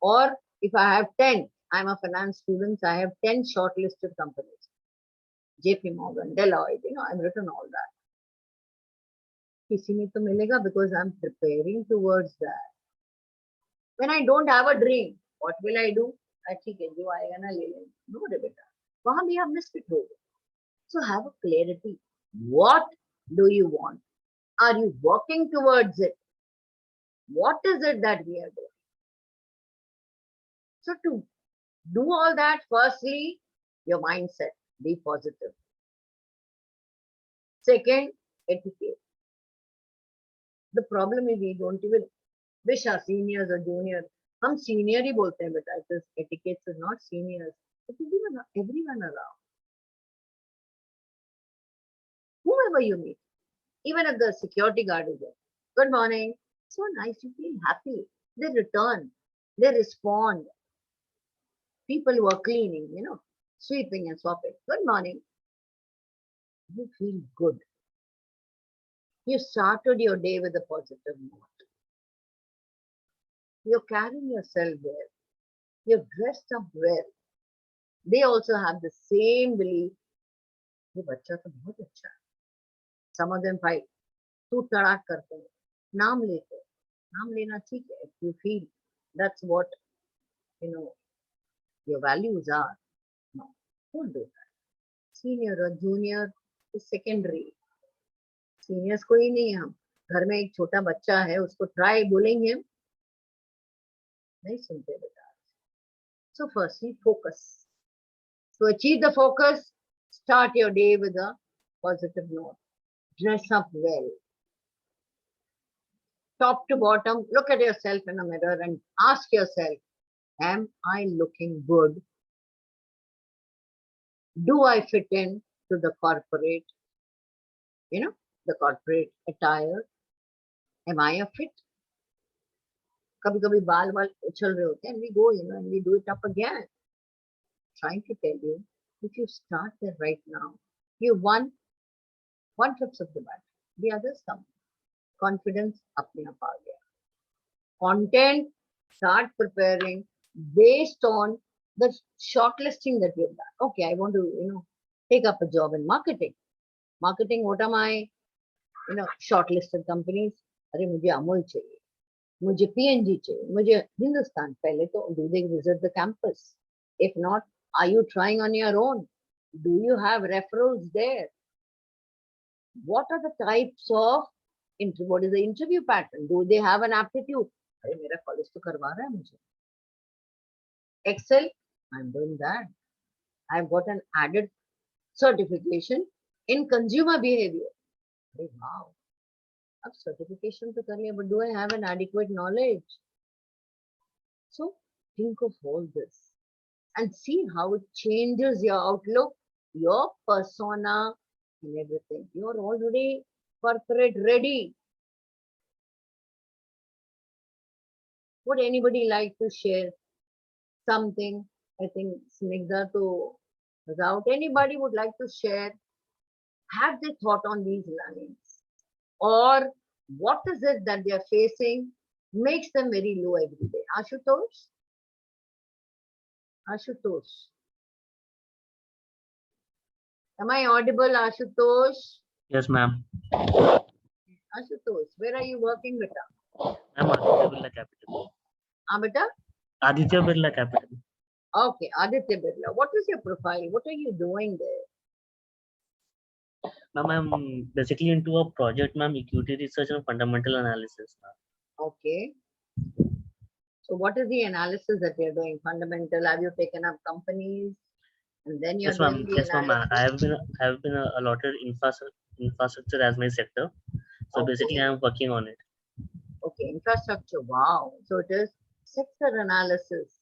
Or if I have 10, I'm a finance student, I have 10 shortlisted companies. JP Morgan, Deloitte, I've written all that. किसी में तो मिलेगा because I'm preparing towards that. When I don't have a dream, what will I do? ठीक है जो आएगा ना ले लेंगे. No रे बेटा, वहाँ भी आप मिस हो गए. So have a clarity. What do you want? Are you working towards it? What is it that we are doing? So to do all that, firstly, your mindset, be positive. Second, etiquette. The problem is we don't even wish our seniors or juniors. हम senior ही बोलते हैं बेटा. This etiquette is not seniors. It is even everyone around. Whoever you meet, even if the security guard is there. Good morning. So nice, you feel happy. They return. They respond. People who are cleaning, sweeping and swapping. Good morning. You feel good. You started your day with a positive note. You're carrying yourself well. You're dressed up well. They also have the same belief. ये बच्चा तो बहुत अच्छा है. Some of them fight. तू तड़ाक करते हैं. नाम लेते हैं. नाम लेना ठीक है. If you feel that's what, your values are. No, don't do that. Senior or junior is secondary. Seniors कोई नहीं है हम. घर में एक छोटा बच्चा है, उसको try bullying him. नहीं सुनते बेटा. So firstly, focus. To achieve the focus, start your day with a positive note. Dress up well. Top to bottom, look at yourself in a mirror and ask yourself, am I looking good? Do I fit in to the corporate, the corporate attire? Am I a fit? कभी कभी बाल उछल रहे होते हैं and we go, and we do it up again. Trying to tell you, if you start there right now, you won 1/5 of the battle. The others come. Confidence अपने आप आ गया. Content, start preparing based on the shortlisting that you've done. Okay, I want to, take up a job in marketing. Marketing, what am I? Shortlisted companies. अरे मुझे अमूल चाहिए. मुझे P&G चाहिए. मुझे हिंदुस्तान. पहले तो do they visit the campus? If not, are you trying on your own? Do you have referrals there? What are the types of what is the interview pattern? Do they have an aptitude? अरे मेरा college तो करवा रहा है मुझे. Excel, I'm doing that. I've got an added certification in consumer behavior. अरे wow. अब certification तो कर लिया, but do I have an adequate knowledge? So think of all this and see how it changes your outlook, your persona, and everything. You're already corporate ready. Would anybody like to share something? I think Snigdha to without anybody would like to share. Have they thought on these lines? Or what is it that they are facing makes them very low every day? Ashutosh? Ashutosh. Am I audible, Ashutosh? Yes, ma'am. Ashutosh, where are you working, beta? I'm Aditya Birla Capital. Beta? Aditya Birla Capital. Okay, Aditya Birla. What is your profile? What are you doing there? Ma'am, I'm basically into a project, ma'am, equity research and fundamental analysis. Okay. So what is the analysis that you're doing? Fundamental, have you taken up companies? And then you're Yes, ma'am. doing the Yes, ma'am. analysis? I have been allotted infrastructure as my sector. So basically, I'm working on it. Okay, infrastructure. Wow. So it is sector analysis.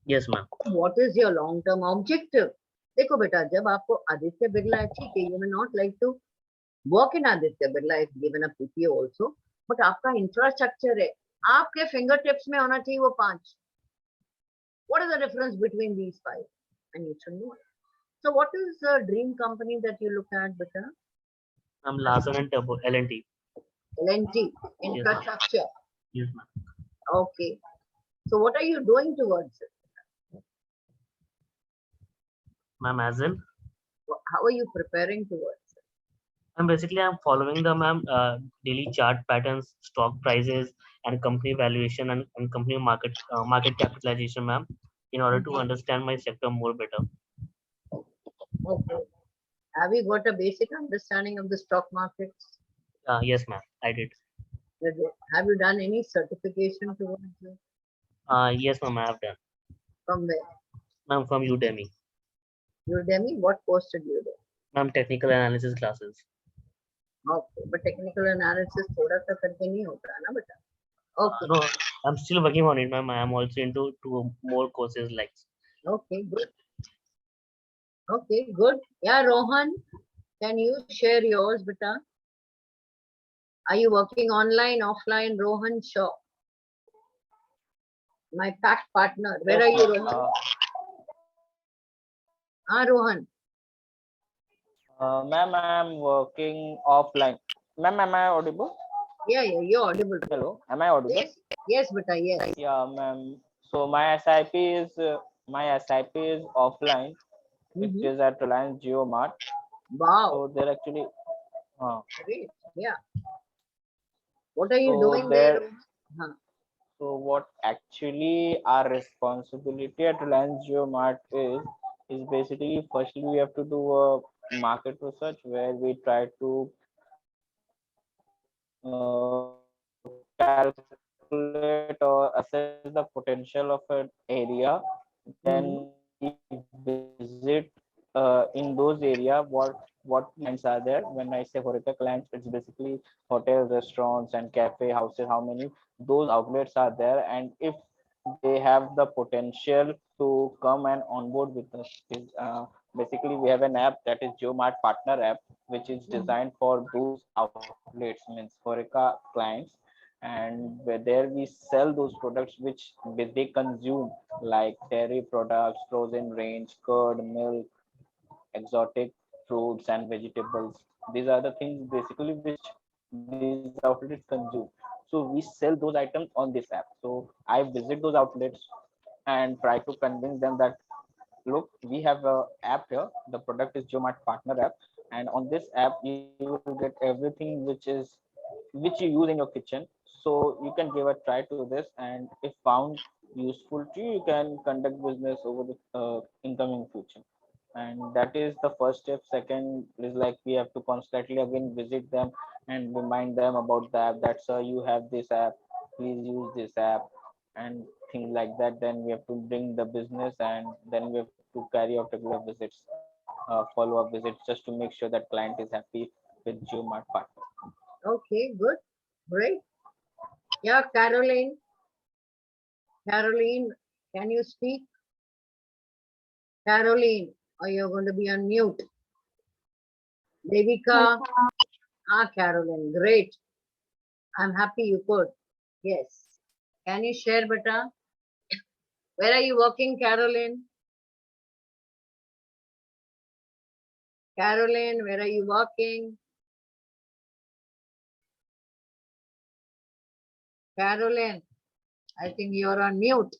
Yes, ma'am. What is your long term objective? देखो बेटा, जब आपको आदित्य बिरला है, ठीक है, you may not like to work in Aditya Birla if given a PPO also, but आपका infrastructure है, आपके fingertips में होना चाहिए वो 5. What is the difference between these 5? I need to know. So what is the dream company that you look at, beta? I'm Larsen and Turbo, L&T. L&T, infrastructure. Yes, ma'am. Okay. So what are you doing towards it? Ma'am, as in? How are you preparing towards it? And basically, I'm following the daily chart patterns, stock prices, and company valuation and company market capitalization, ma'am, in order to understand my sector more better. Okay. Have you got a basic understanding of the stock markets? Yes, ma'am, I did. Have you done any certification towards it? Yes, ma'am, I have done. From where? Ma'am, from Udemy. Udemy, what course did you do? Ma'am, technical analysis classes. Okay, but technical analysis थोड़ा सा करके नहीं होता है ना बेटा? Okay. No, I'm still working on it, ma'am. I'm also into two more courses like. Okay, good. Okay, good. Yeah, Rohan, can you share yours, beta? Are you working online, offline? Rohan Shaw, my pact partner. Where are you, Rohan? Rohan. Ma'am, I'm working offline. Ma'am, am I audible? Yeah, you're audible. Hello, am I audible? Yes, beta, yes. Yeah, ma'am. So my SIP is offline, which is at Reliance JioMart. Wow. So they're actually. Great. Yeah. What are you So doing there? So what actually our responsibility at Reliance JioMart is basically firstly we have to do a market research where we try to calculate or assess the potential of an area. Then we visit in those area what clients are there. When I say HoReCa clients, it's basically hotels, restaurants, and cafe houses. How many those outlets are there, and if they have the potential to come and onboard with us. Basically, we have an app that is JioMart Partner app, which is designed for those outlets, means HoReCa clients, and where there we sell those products which they consume, like dairy products, frozen range, curd, milk, exotic fruits and vegetables. These are the things basically which these outlets consume. So we sell those items on this app. So I visit those outlets and try to convince them that look, we have a app here. The product is JioMart Partner app, and on this app you will get everything which you use in your kitchen. So you can give a try to this, and if found useful to you, you can conduct business over the incoming future. And that is the first step. Second is like we have to constantly again visit them and remind them about the app, that sir, you have this app, please use this app, and things like that. Then we have to bring the business, and then we have to carry out regular visits, follow-up visits, just to make sure that client is happy with JioMart Partner. Okay, good. Great. Yeah, Caroline. Caroline, can you speak? Caroline, or you're going to be on mute? Devika. Caroline, great. I'm happy you could. Yes. Can you share, beta? Where are you working, Caroline? Caroline, where are you working? Caroline, I think you're on mute.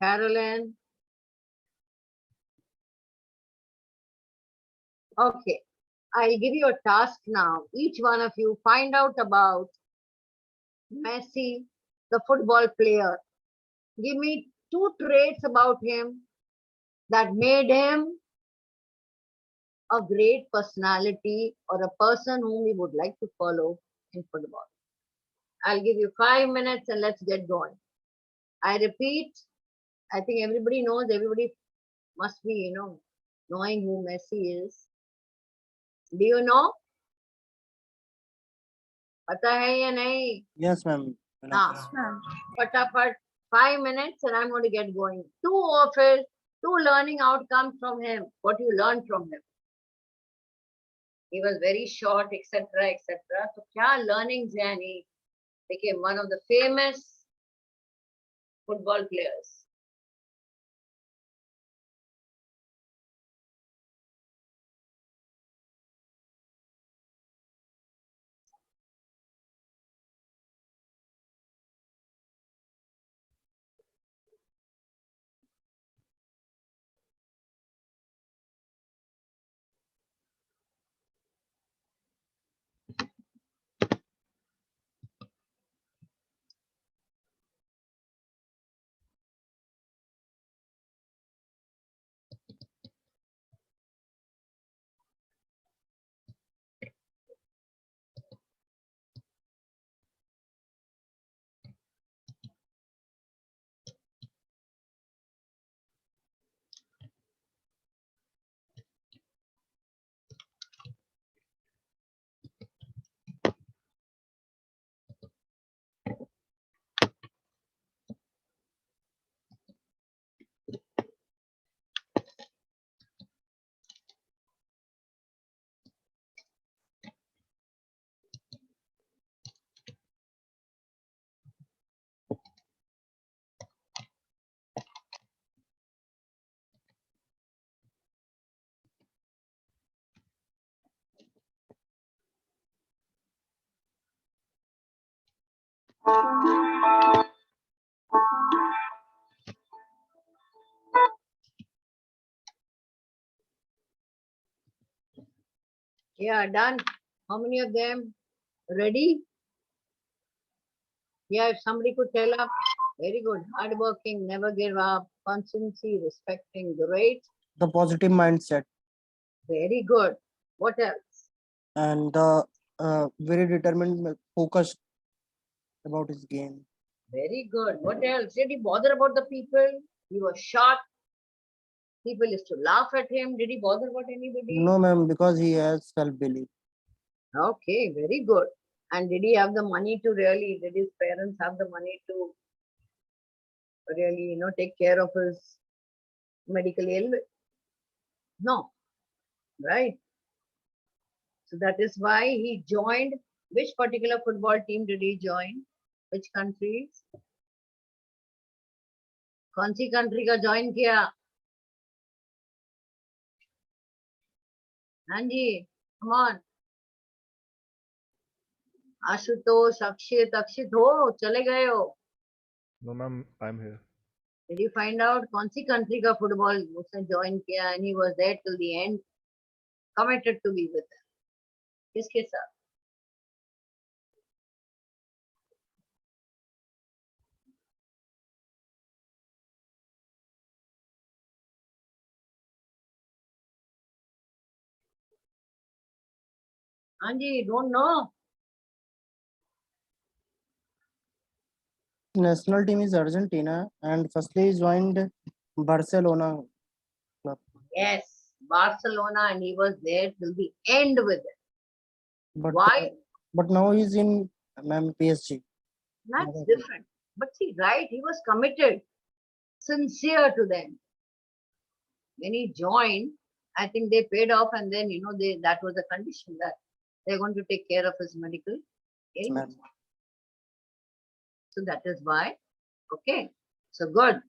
Caroline. Okay, I'll give you a task now. Each one of you find out about Messi, the football player. Give me 2 traits about him that made him a great personality or a person whom we would like to follow in football. I'll give you 5 minutes and let's get going. I repeat, I think everybody knows, everybody must be, knowing who Messi is. Do you know? पता है या नहीं? Yes, ma'am. हाँ. Fatapat, 5 minutes and I'm going to get going. 2 offers, 2 learning outcomes from him. What you learned from him. He was very short, etc., etc. So, क्या learnings हैं? He became one of the famous football players. Yeah, done. How many of them? Ready? Yeah, if somebody could tell up. Very good. Hardworking, never give up, constancy, respecting the rate. The positive mindset Very good. What else? and the very determined, focused about his game. Very good. What else? Did he bother about the people? He was short. People used to laugh at him. Did he bother about anybody? No, ma'am, because he has self-belief. Okay, very good. And did he have the money to really, did his parents have the money to really, take care of his medical ailment? No, right? So that is why he joined. Which particular football team did he join? Which countries? कौन सी country का join किया? हाँ जी, come on. Ashutosh, अक्षित, अक्षित हो, चले गए हो. No, ma'am, I'm here. Did you find out कौन सी country का football उसने join किया and he was there till the end, committed to be with them. किसके साथ? हाँ जी, don't know. National team is Argentina, and firstly he joined Barcelona club. Yes, Barcelona, and he was there till the end with it. But Why? but now he's in ma'am PSG. That's different. But see, right, he was committed, sincere to them. When he joined, I think they paid off, and then that was the condition that they're going to take care of his medical ailments. So that is why. Okay, so good.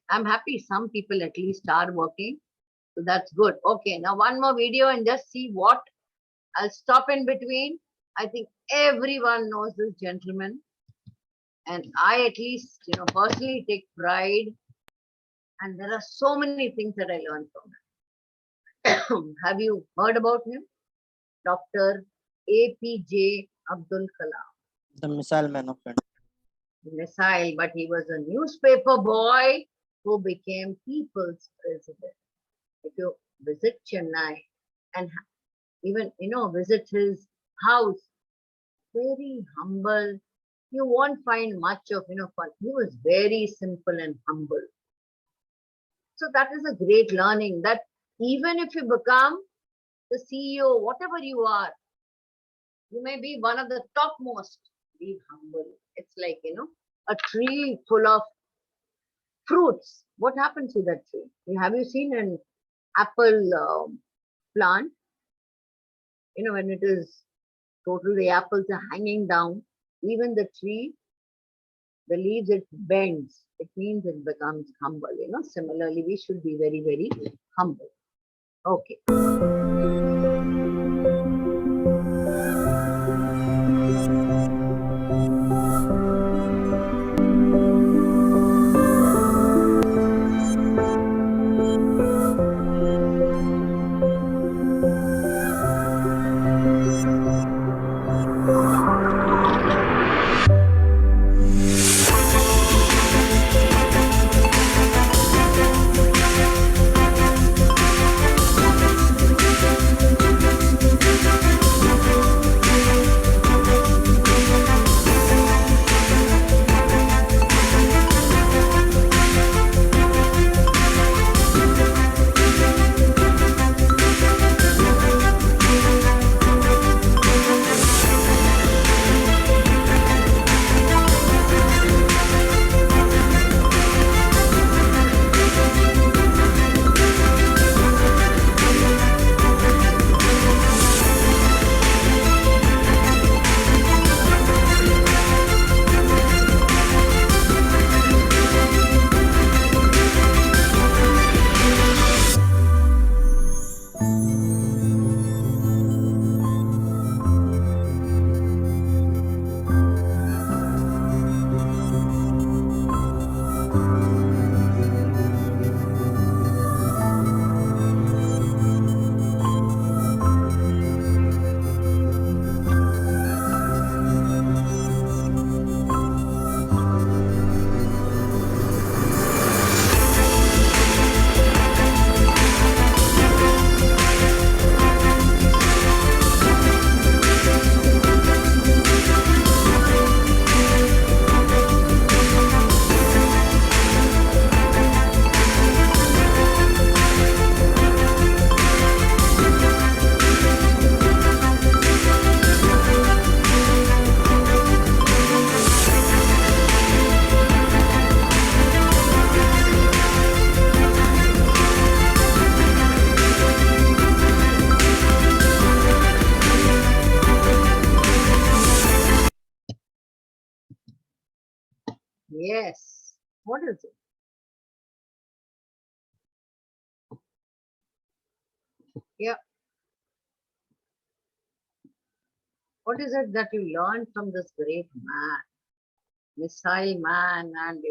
I'm happy some people at least are working. So that's good. Okay, now one more video and just see what. I'll stop in between. I think everyone knows this gentleman. And I at least, personally take pride. And there are so many things that I learned from him. Have you heard about him? Dr. APJ Abdul Kalam. The missile man of India. Missile, but he was a newspaper boy who became people's president. If you visit Chennai and even, visit his house, very humble. You won't find much of, fun. He was very simple and humble. So that is a great learning that Even if you become the CEO, whatever you are, you may be one of the topmost. Be humble. It's like, a tree full of fruits. What happens to that tree? Have you seen an apple plant? When it is total, the apples are hanging down, even the tree, the leaves, it bends. It means it becomes humble. Similarly, we should be very, very humble. Okay. Yes. What is it? Yeah. What is it that you learned from this great man, missile man, and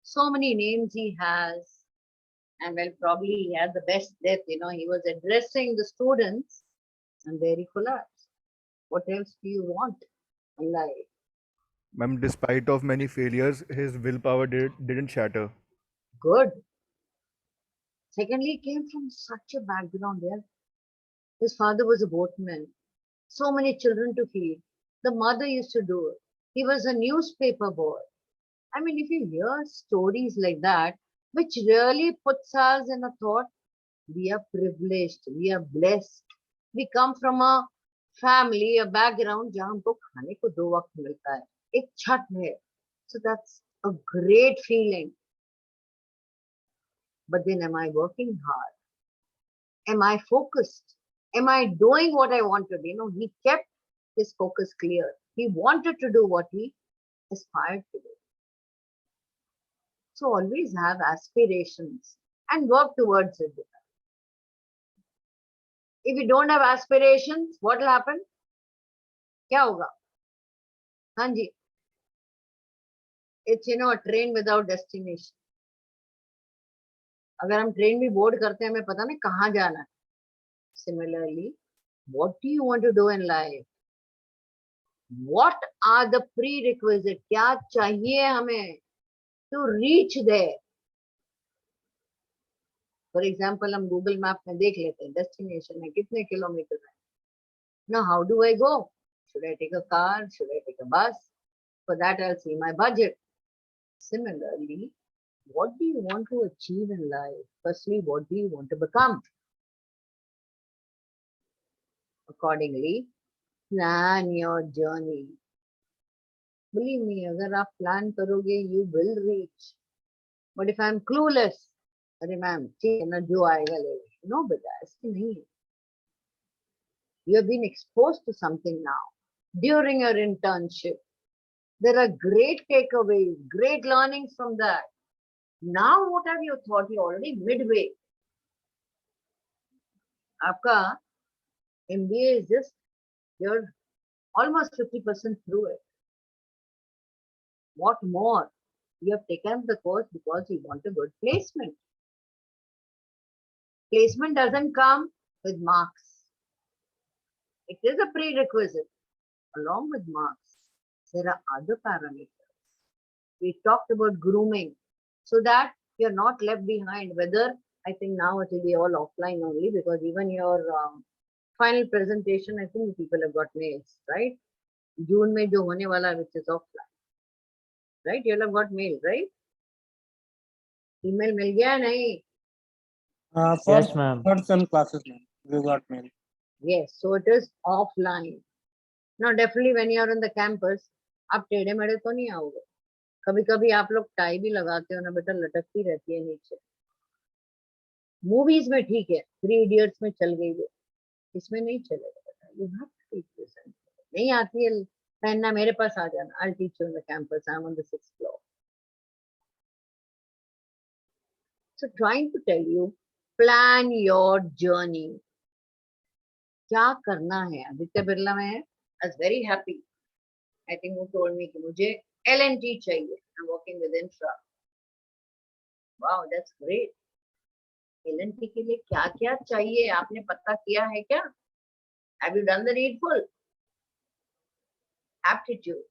so many names he has, and well, probably he had the best death. He was addressing the students, and there he collapsed. What else do you want in life? Ma'am, despite of many failures, his willpower didn't shatter. Good. Secondly, he came from such a background there. His father was a boatman. So many children to feed. The mother used to do it. He was a newspaper boy. I mean, if you hear stories like that, which really puts us in a thought, we are privileged, we are blessed. We come from a family, a background जहाँ हमको खाने को 2 वक्त मिलता है, एक छत है. So that's a great feeling. But then, am I working hard? Am I focused? Am I doing what I wanted? He kept his focus clear. He wanted to do what he aspired to do. So always have aspirations and work towards it. If you don't have aspirations, what will happen? क्या होगा? हाँ जी. It's a train without destination. अगर हम train भी board करते हैं, हमें पता नहीं कहाँ जाना है. Similarly, what do you want to do in life? What are the prerequisites? क्या चाहिए हमें to reach there? For example, हम Google Map में देख लेते हैं destination है कितने किलोमीटर है. Now, how do I go? Should I take a car? Should I take a bus? For that, I'll see my budget. Similarly, what do you want to achieve in life? Firstly, what do you want to become? Accordingly, plan your journey. Believe me, अगर आप plan करोगे, you will reach. But if I'm clueless, अरे ma'am ठीक है ना, जो आएगा ले लेंगे. No बेटा, ऐसे नहीं है. You have been exposed to something now during your internship. There are great takeaways, great learnings from that. Now what have you thought? You're already midway. आपका MBA is just, you're almost 50% through it. What more? You have taken the course because you want a good placement. Placement doesn't come with marks. It is a prerequisite. Along with marks, there are other parameters. We talked about grooming so that you're not left behind. Whether, I think now it will be all offline only, because even your final presentation, I think people have got mails, right? June mein jo hone wala, which is offline, right? You'll have got mail, right? Email mil gaya nahi? Yes, ma'am. For some classes, ma'am, we got mail. Yes, so it is offline. Now definitely when you are on the campus, आप टेढ़े मेढ़े तो नहीं आओगे. कभी कभी आप लोग टाई भी लगाते हो ना बेटा, लटकती रहती है नीचे. मूवीज में ठीक है, 3 इडियट्स में चल गई वो, इसमें नहीं चलेगा बेटा. You have to teach this. नहीं आती है पहनना, मेरे पास आ जाना. I teach you on the campus. I am on the 6th floor. So trying to tell you, plan your journey. क्या करना है? आदित्य बिरला में है. I was very happy. I think who told me कि मुझे L&T चाहिए. I'm working with Infra. Wow, that's great. L&T के लिए क्या क्या चाहिए आपने पता किया है क्या? Have you done the needful? Aptitude,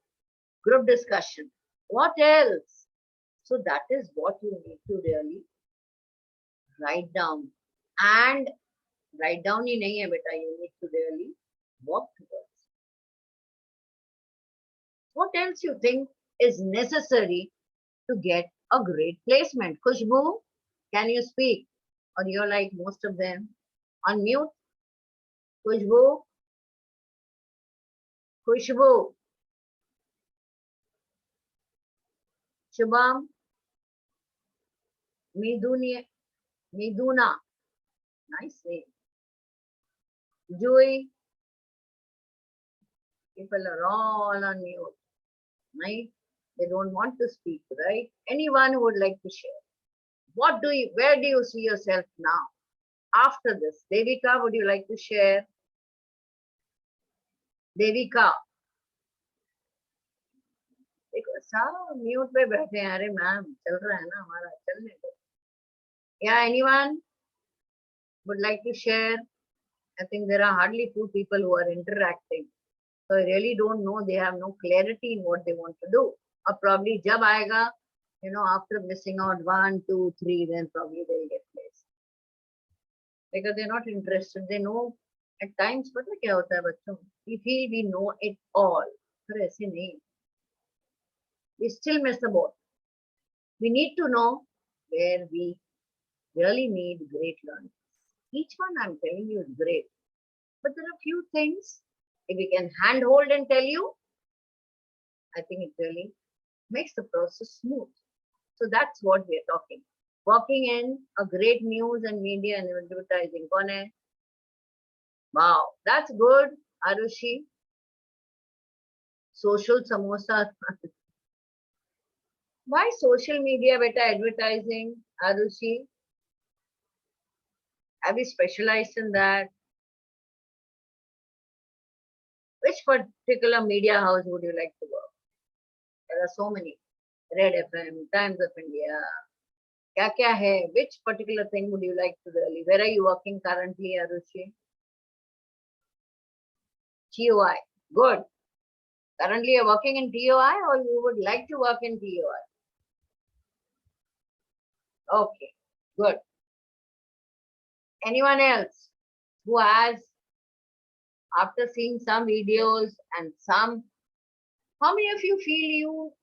group discussion. What else? So that is what you need to really write down. And write down ही नहीं है बेटा, you need to really work towards. What else you think is necessary to get a great placement? Khushbu, can you speak? Or you're like most of them? Unmute. Khushbu. Khushbu. Shubham. Miduna. Nice name. Joy. People are all on mute. Right? They don't want to speak, right? Anyone who would like to share? Where do you see yourself now? After this, Devika, would you like to share? Devika. देखो सब mute पे बैठे हैं. अरे ma'am चल रहा है ना हमारा, चलने दो. Yeah, anyone would like to share? I think there are hardly 2 people who are interacting. So I really don't know. They have no clarity in what they want to do. Or probably jab aayega, you know, after missing out 1, 2, 3, then probably they'll get placed. Because they're not interested. They know at times, पता क्या होता है बच्चों? We feel we know it all. पर ऐसे नहीं. We still miss the boat. We need to know where we really need great learning. Each one I'm telling you is great. But there are few things, if we can handhold and tell you, I think it really makes the process smooth. So that's what we are talking. Working in a great news and media and advertising. Kaun hai? Wow, that's good, Arushi. Social samosa. Why social media beta advertising, Arushi? Have you specialized in that? Which particular media house would you like to work? There are so many. Red FM, Times of India. Kya hai? Which particular thing would you like to really? Where are you working currently, Arushi? TOI. Good. Currently you're working in TOI, or you would like to work in TOI? Okay, good. Anyone else who has, after seeing some videos and some, how many of you feel you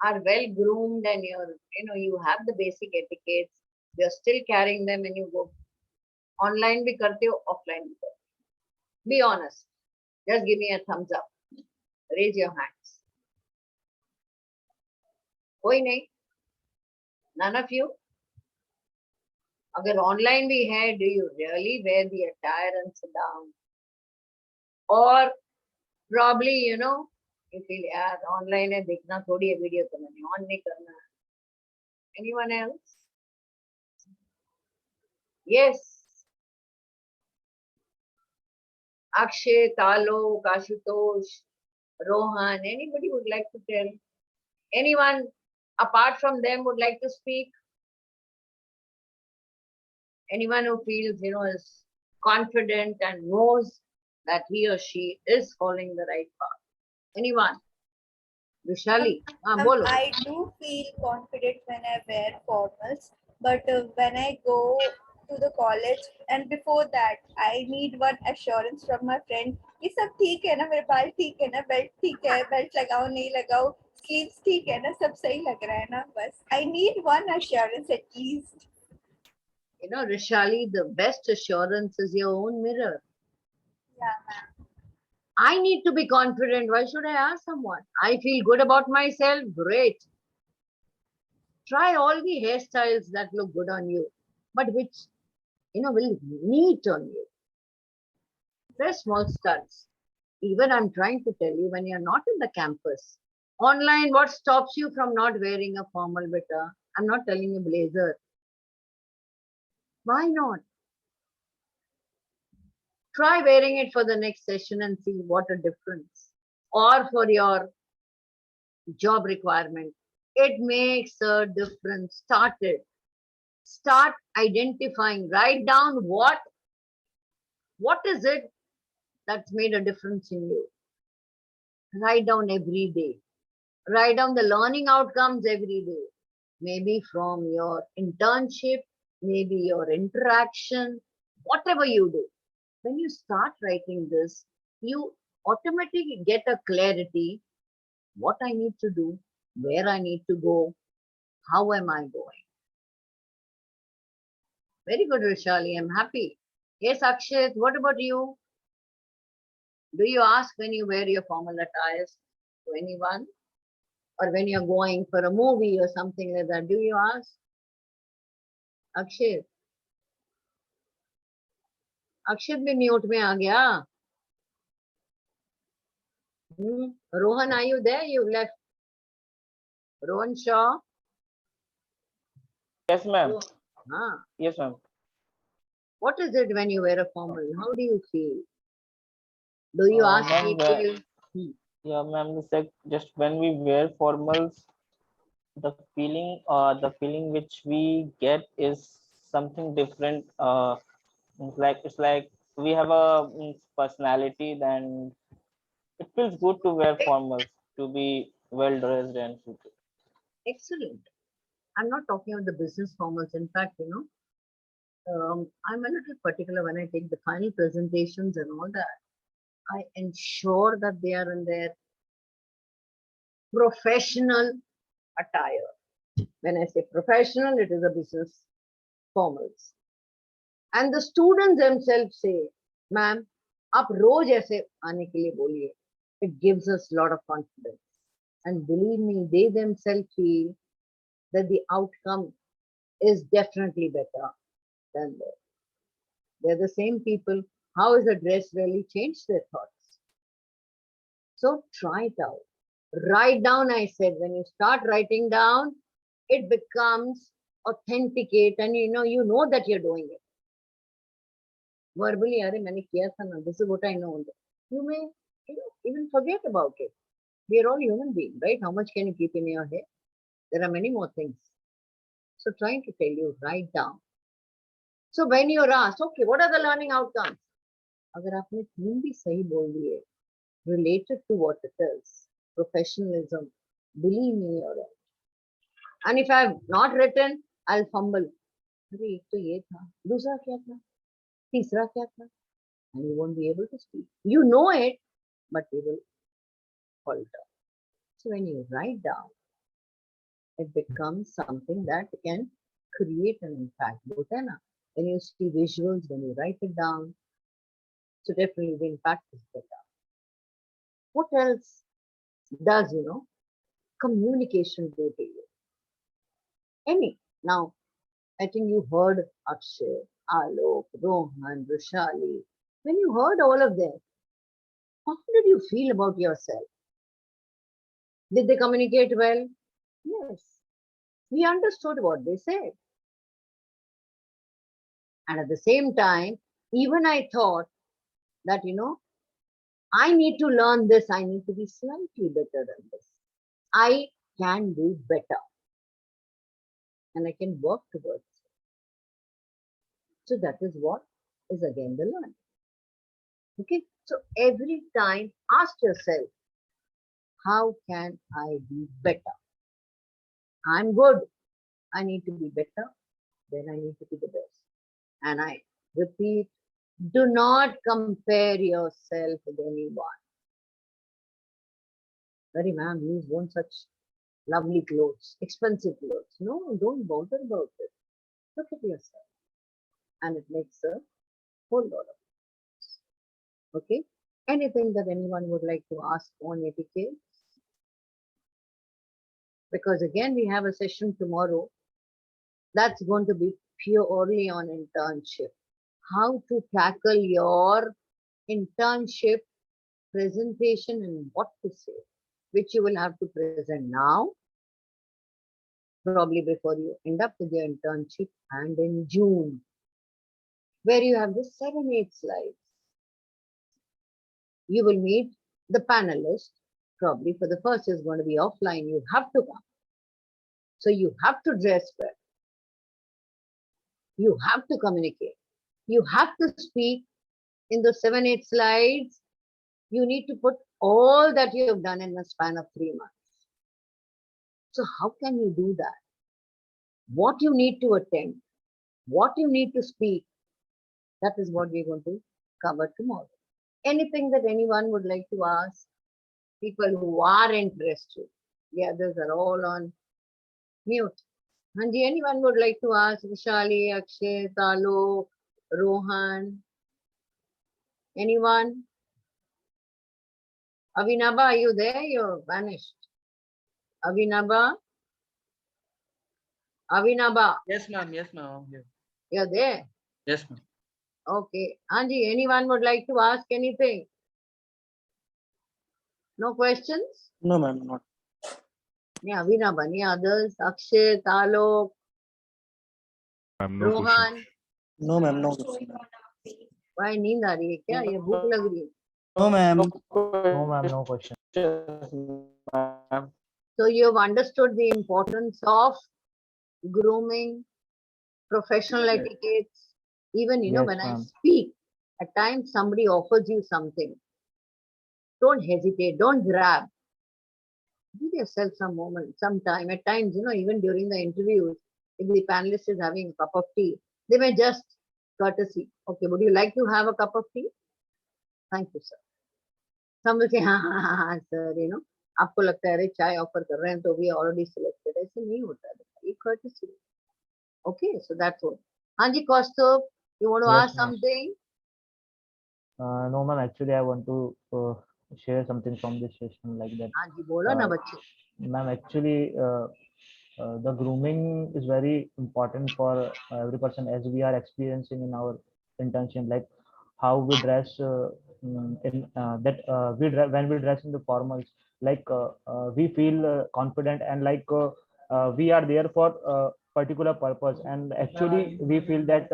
are well groomed and you have the basic etiquettes, you're still carrying them and you go online bhi karte ho, offline bhi karte ho? Be honest. Just give me a thumbs up. Raise your hands. कोई नहीं? None of you? अगर online भी है, do you really wear the attire and sit down? Or probably, you know, you feel यार online है देखना थोड़ी है वीडियो तो मैंने on नहीं करना है. Anyone else? Yes. Akshay, Talo, Kashutosh, Rohan, anybody would like to tell? Anyone apart from them would like to speak? Anyone who feels, you know, is confident and knows that he or she is following the right path? Anyone? Vishali, bolo. I do feel confident when I wear formals, but when I go to the college and before that, I need one assurance from my friend. ये सब ठीक है ना, मेरे बाल ठीक है ना, बेल्ट ठीक है, बेल्ट लगाओ नहीं लगाओ, स्लीव्स ठीक है ना, सब सही लग रहा है ना, बस. I need one assurance at least. You know, Rishali, the best assurance is your own mirror. Yeah, ma'am. I need to be confident. Why should I ask someone? I feel good about myself. Great. Try all the hairstyles that look good on you, but which, you know, will neat on you. Very small stunts. Even I'm trying to tell you, when you're not in the campus, online, what stops you from not wearing a formal beta? I'm not telling you blazer. Why not? Try wearing it for the next session and see what a difference. Or for your job requirement. It makes a difference. Start it. Start identifying. Write down what is it that's made a difference in you. Write down every day. Write down the learning outcomes every day. Maybe from your internship, maybe your interaction, whatever you do. When you start writing this, you automatically get a clarity what I need to do, where I need to go, how am I going. Very good, Rishali. I'm happy. Yes, Akshat, what about you? Do you ask when you wear your formal attires to anyone? Or when you're going for a movie or something like that, do you ask? Akshat. Akshat bhi mute mein aa gaya. Rohan, are you there? You left. Rohan Shaw. Yes, ma'am. Ah. Yes, ma'am. What is it when you wear a formal? How do you feel? Do you ask Ma'am, people? yeah, ma'am, it's like just when we wear formals, the feeling which we get is something different. It's like we have a personality, then it feels good to wear formals, to be well dressed and suited. Excellent. I'm not talking about the business formals. In fact, you know, I'm a little particular when I take the final presentations and all that. I ensure that they are in their professional attire. When I say professional, it is a business formals. And the students themselves say, ma'am, आप रोज ऐसे आने के लिए बोलिए. It gives us a lot of confidence. And believe me, they themselves feel that the outcome is definitely better than theirs. They're the same people. How is a dress really changed their thoughts? So try it out. Write down, I said, when you start writing down, it becomes authenticate and you know that you're doing it. Verbally, अरे मैंने किया था ना, this is what I know. You may even forget about it. We are all human beings, right? How much can you keep in your head? There are many more things. So trying to tell you, write down. So when you're asked, okay, what are the learning outcomes? अगर आपने तीन भी सही बोल दिए, related to what it is, professionalism, believe me, you're right. And if I've not written, I'll fumble. अरे एक तो ये था, दूसरा क्या था, तीसरा क्या था, and you won't be able to speak. You know it, but you will falter. So when you write down, it becomes something that can create an impact. When you see visuals, when you write it down, So definitely the impact is better. What else does, communication do to you? Now, I think you heard Akshay, Alok, Rohan, Rushali. When you heard all of them, how did you feel about yourself? Did they communicate well? Yes. We understood what they said. And at the same time, even I thought that, I need to learn this. I need to be slightly better than this. I can do better. And I can work towards it. So that is what is again the learning. Okay. So every time ask yourself, how can I be better? I'm good. I need to be better. Then I need to be the best. And I repeat, do not compare yourself with anyone. Very ma'am, he's worn such lovely clothes, expensive clothes. No, don't bother about it. Look at yourself. And it makes a whole lot of sense. Okay. Anything that anyone would like to ask on etiquette? Because again, we have a session tomorrow that's going to be purely on internship. How to tackle your internship presentation and what to say, which you will have to present now, probably before you end up with your internship, and in June, where you have the 7-8 slides. You will meet the panelists, probably for the first is going to be offline. You have to come. So you have to dress well. You have to communicate. You have to speak in the 7-8 slides. You need to put all that you have done in a span of 3 months. So how can you do that? What you need to attend, what you need to speak, that is what we're going to cover tomorrow. Anything that anyone would like to ask, people who are interested, the others are all on mute. Hanji, anyone would like to ask Vishali, Akshay, Talo, Rohan? Anyone? Avinaba, are you there? You're vanished. Avinaba? Avinaba, Yes, ma'am. Yes, ma'am. Yeah. you're there? Yes, ma'am. Okay. Anji, anyone would like to ask anything? No questions? No, ma'am, not. Yeah, Avinaba, any others? Akshay, Talo, No question. Rohan? No, ma'am, no question, ma'am. Why नींद आ रही है क्या? ये भूख लग रही है? No, ma'am. No, ma'am, no question. So you have understood the importance of grooming, professional etiquettes. Even, Yes, when I ma'am. speak, at times somebody offers you something. Don't hesitate, don't grab. Give yourself some moment, some time. At times, even during the interviews, if the panelist is having a cup of tea, they may just courtesy. Okay, would you like to have a cup of tea? Thank you, sir. Some will say, हाँ, sir, आपको लगता है अरे चाय offer कर रहे हैं तो we already selected. ऐसे नहीं होता है, ये courtesy. Okay, so that's all. हाँ जी, Kaustubh, you want to Yes, ask ma'am. something? No, ma'am. Actually, I want to share something from this session like that. हाँ जी, बोलो ना बच्चे. Ma'am, actually, the grooming is very important for every person, as we are experiencing in our internship, like how we dress when we dress in the formals, like we feel confident, and like we are there for a particular purpose, and actually we feel that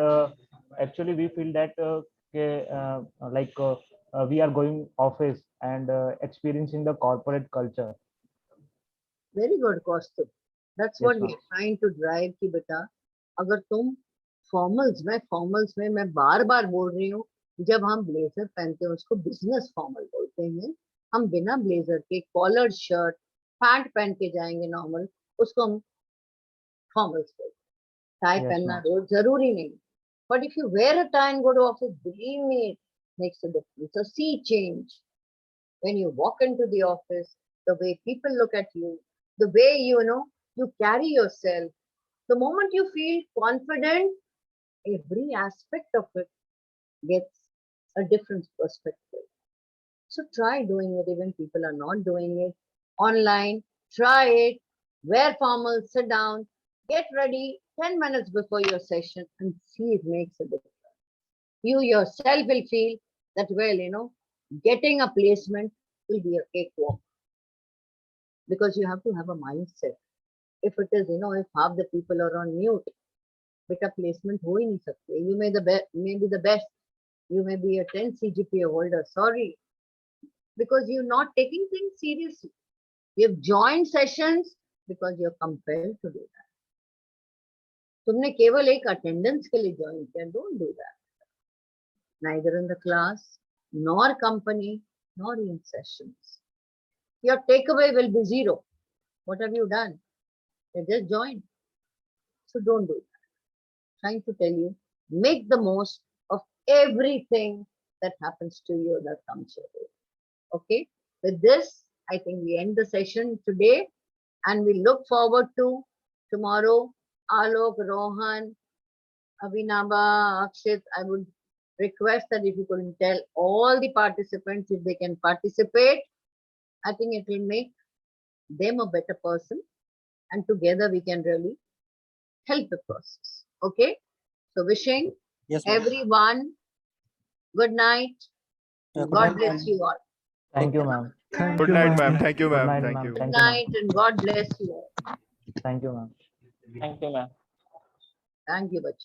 we are going office and experiencing the corporate culture. Very good, Kaustubh. That's Yes, what ma'am. we're trying to drive कि बेटा अगर तुम formals में मैं बार बार बोल रही हूँ, जब हम ब्लेजर पहनते हैं उसको बिजनेस फॉर्मल बोलते हैं. हम बिना ब्लेजर के कॉलर शर्ट पैंट पहन के जाएंगे नॉर्मल, उसको हम फॉर्मल्स बोलते हैं. टाई Yes, पहनना ma'am. रोज जरूरी नहीं, but if you wear a tie and go to office, believe me, it makes a difference. So see change when you walk into the office, the way people look at you, the way you carry yourself, the moment you feel confident, every aspect of it gets a different perspective. So try doing it even people are not doing it. Online, try it, wear formal, sit down, get ready 10 minutes before your session and see it makes a difference. You yourself will feel that, well, getting a placement will be a cakewalk. Because you have to have a mindset. If it is, if half the people are on mute, beta placement ho hi nahi sakte. You may be the best. You may be a 10 CGPA holder. Sorry. Because you're not taking things seriously. You've joined sessions because you're compelled to do that. तुमने केवल एक attendance के लिए join किया. Don't do that. Neither in the class, nor company, nor in sessions. Your takeaway will be zero. What have you done? You just joined. So don't do that. Trying to tell you, make the most of everything that happens to you that comes your way. Okay? With this, I think we end the session today and we look forward to tomorrow. Alok, Rohan, Abhinava, Akshit, I would request that if you could tell all the participants if they can participate, I think it will make them a better person and together we can really help the process. Okay? So wishing Yes, ma'am. everyone good night. Good God night, bless ma'am. you all. Thank you, ma'am. Good night, ma'am. Thank you, Good ma'am. night, Thank ma'am. you. Good Thank you, ma'am. night and God bless you all. Thank you, ma'am. Thank you, ma'am. Thank you, Bacha.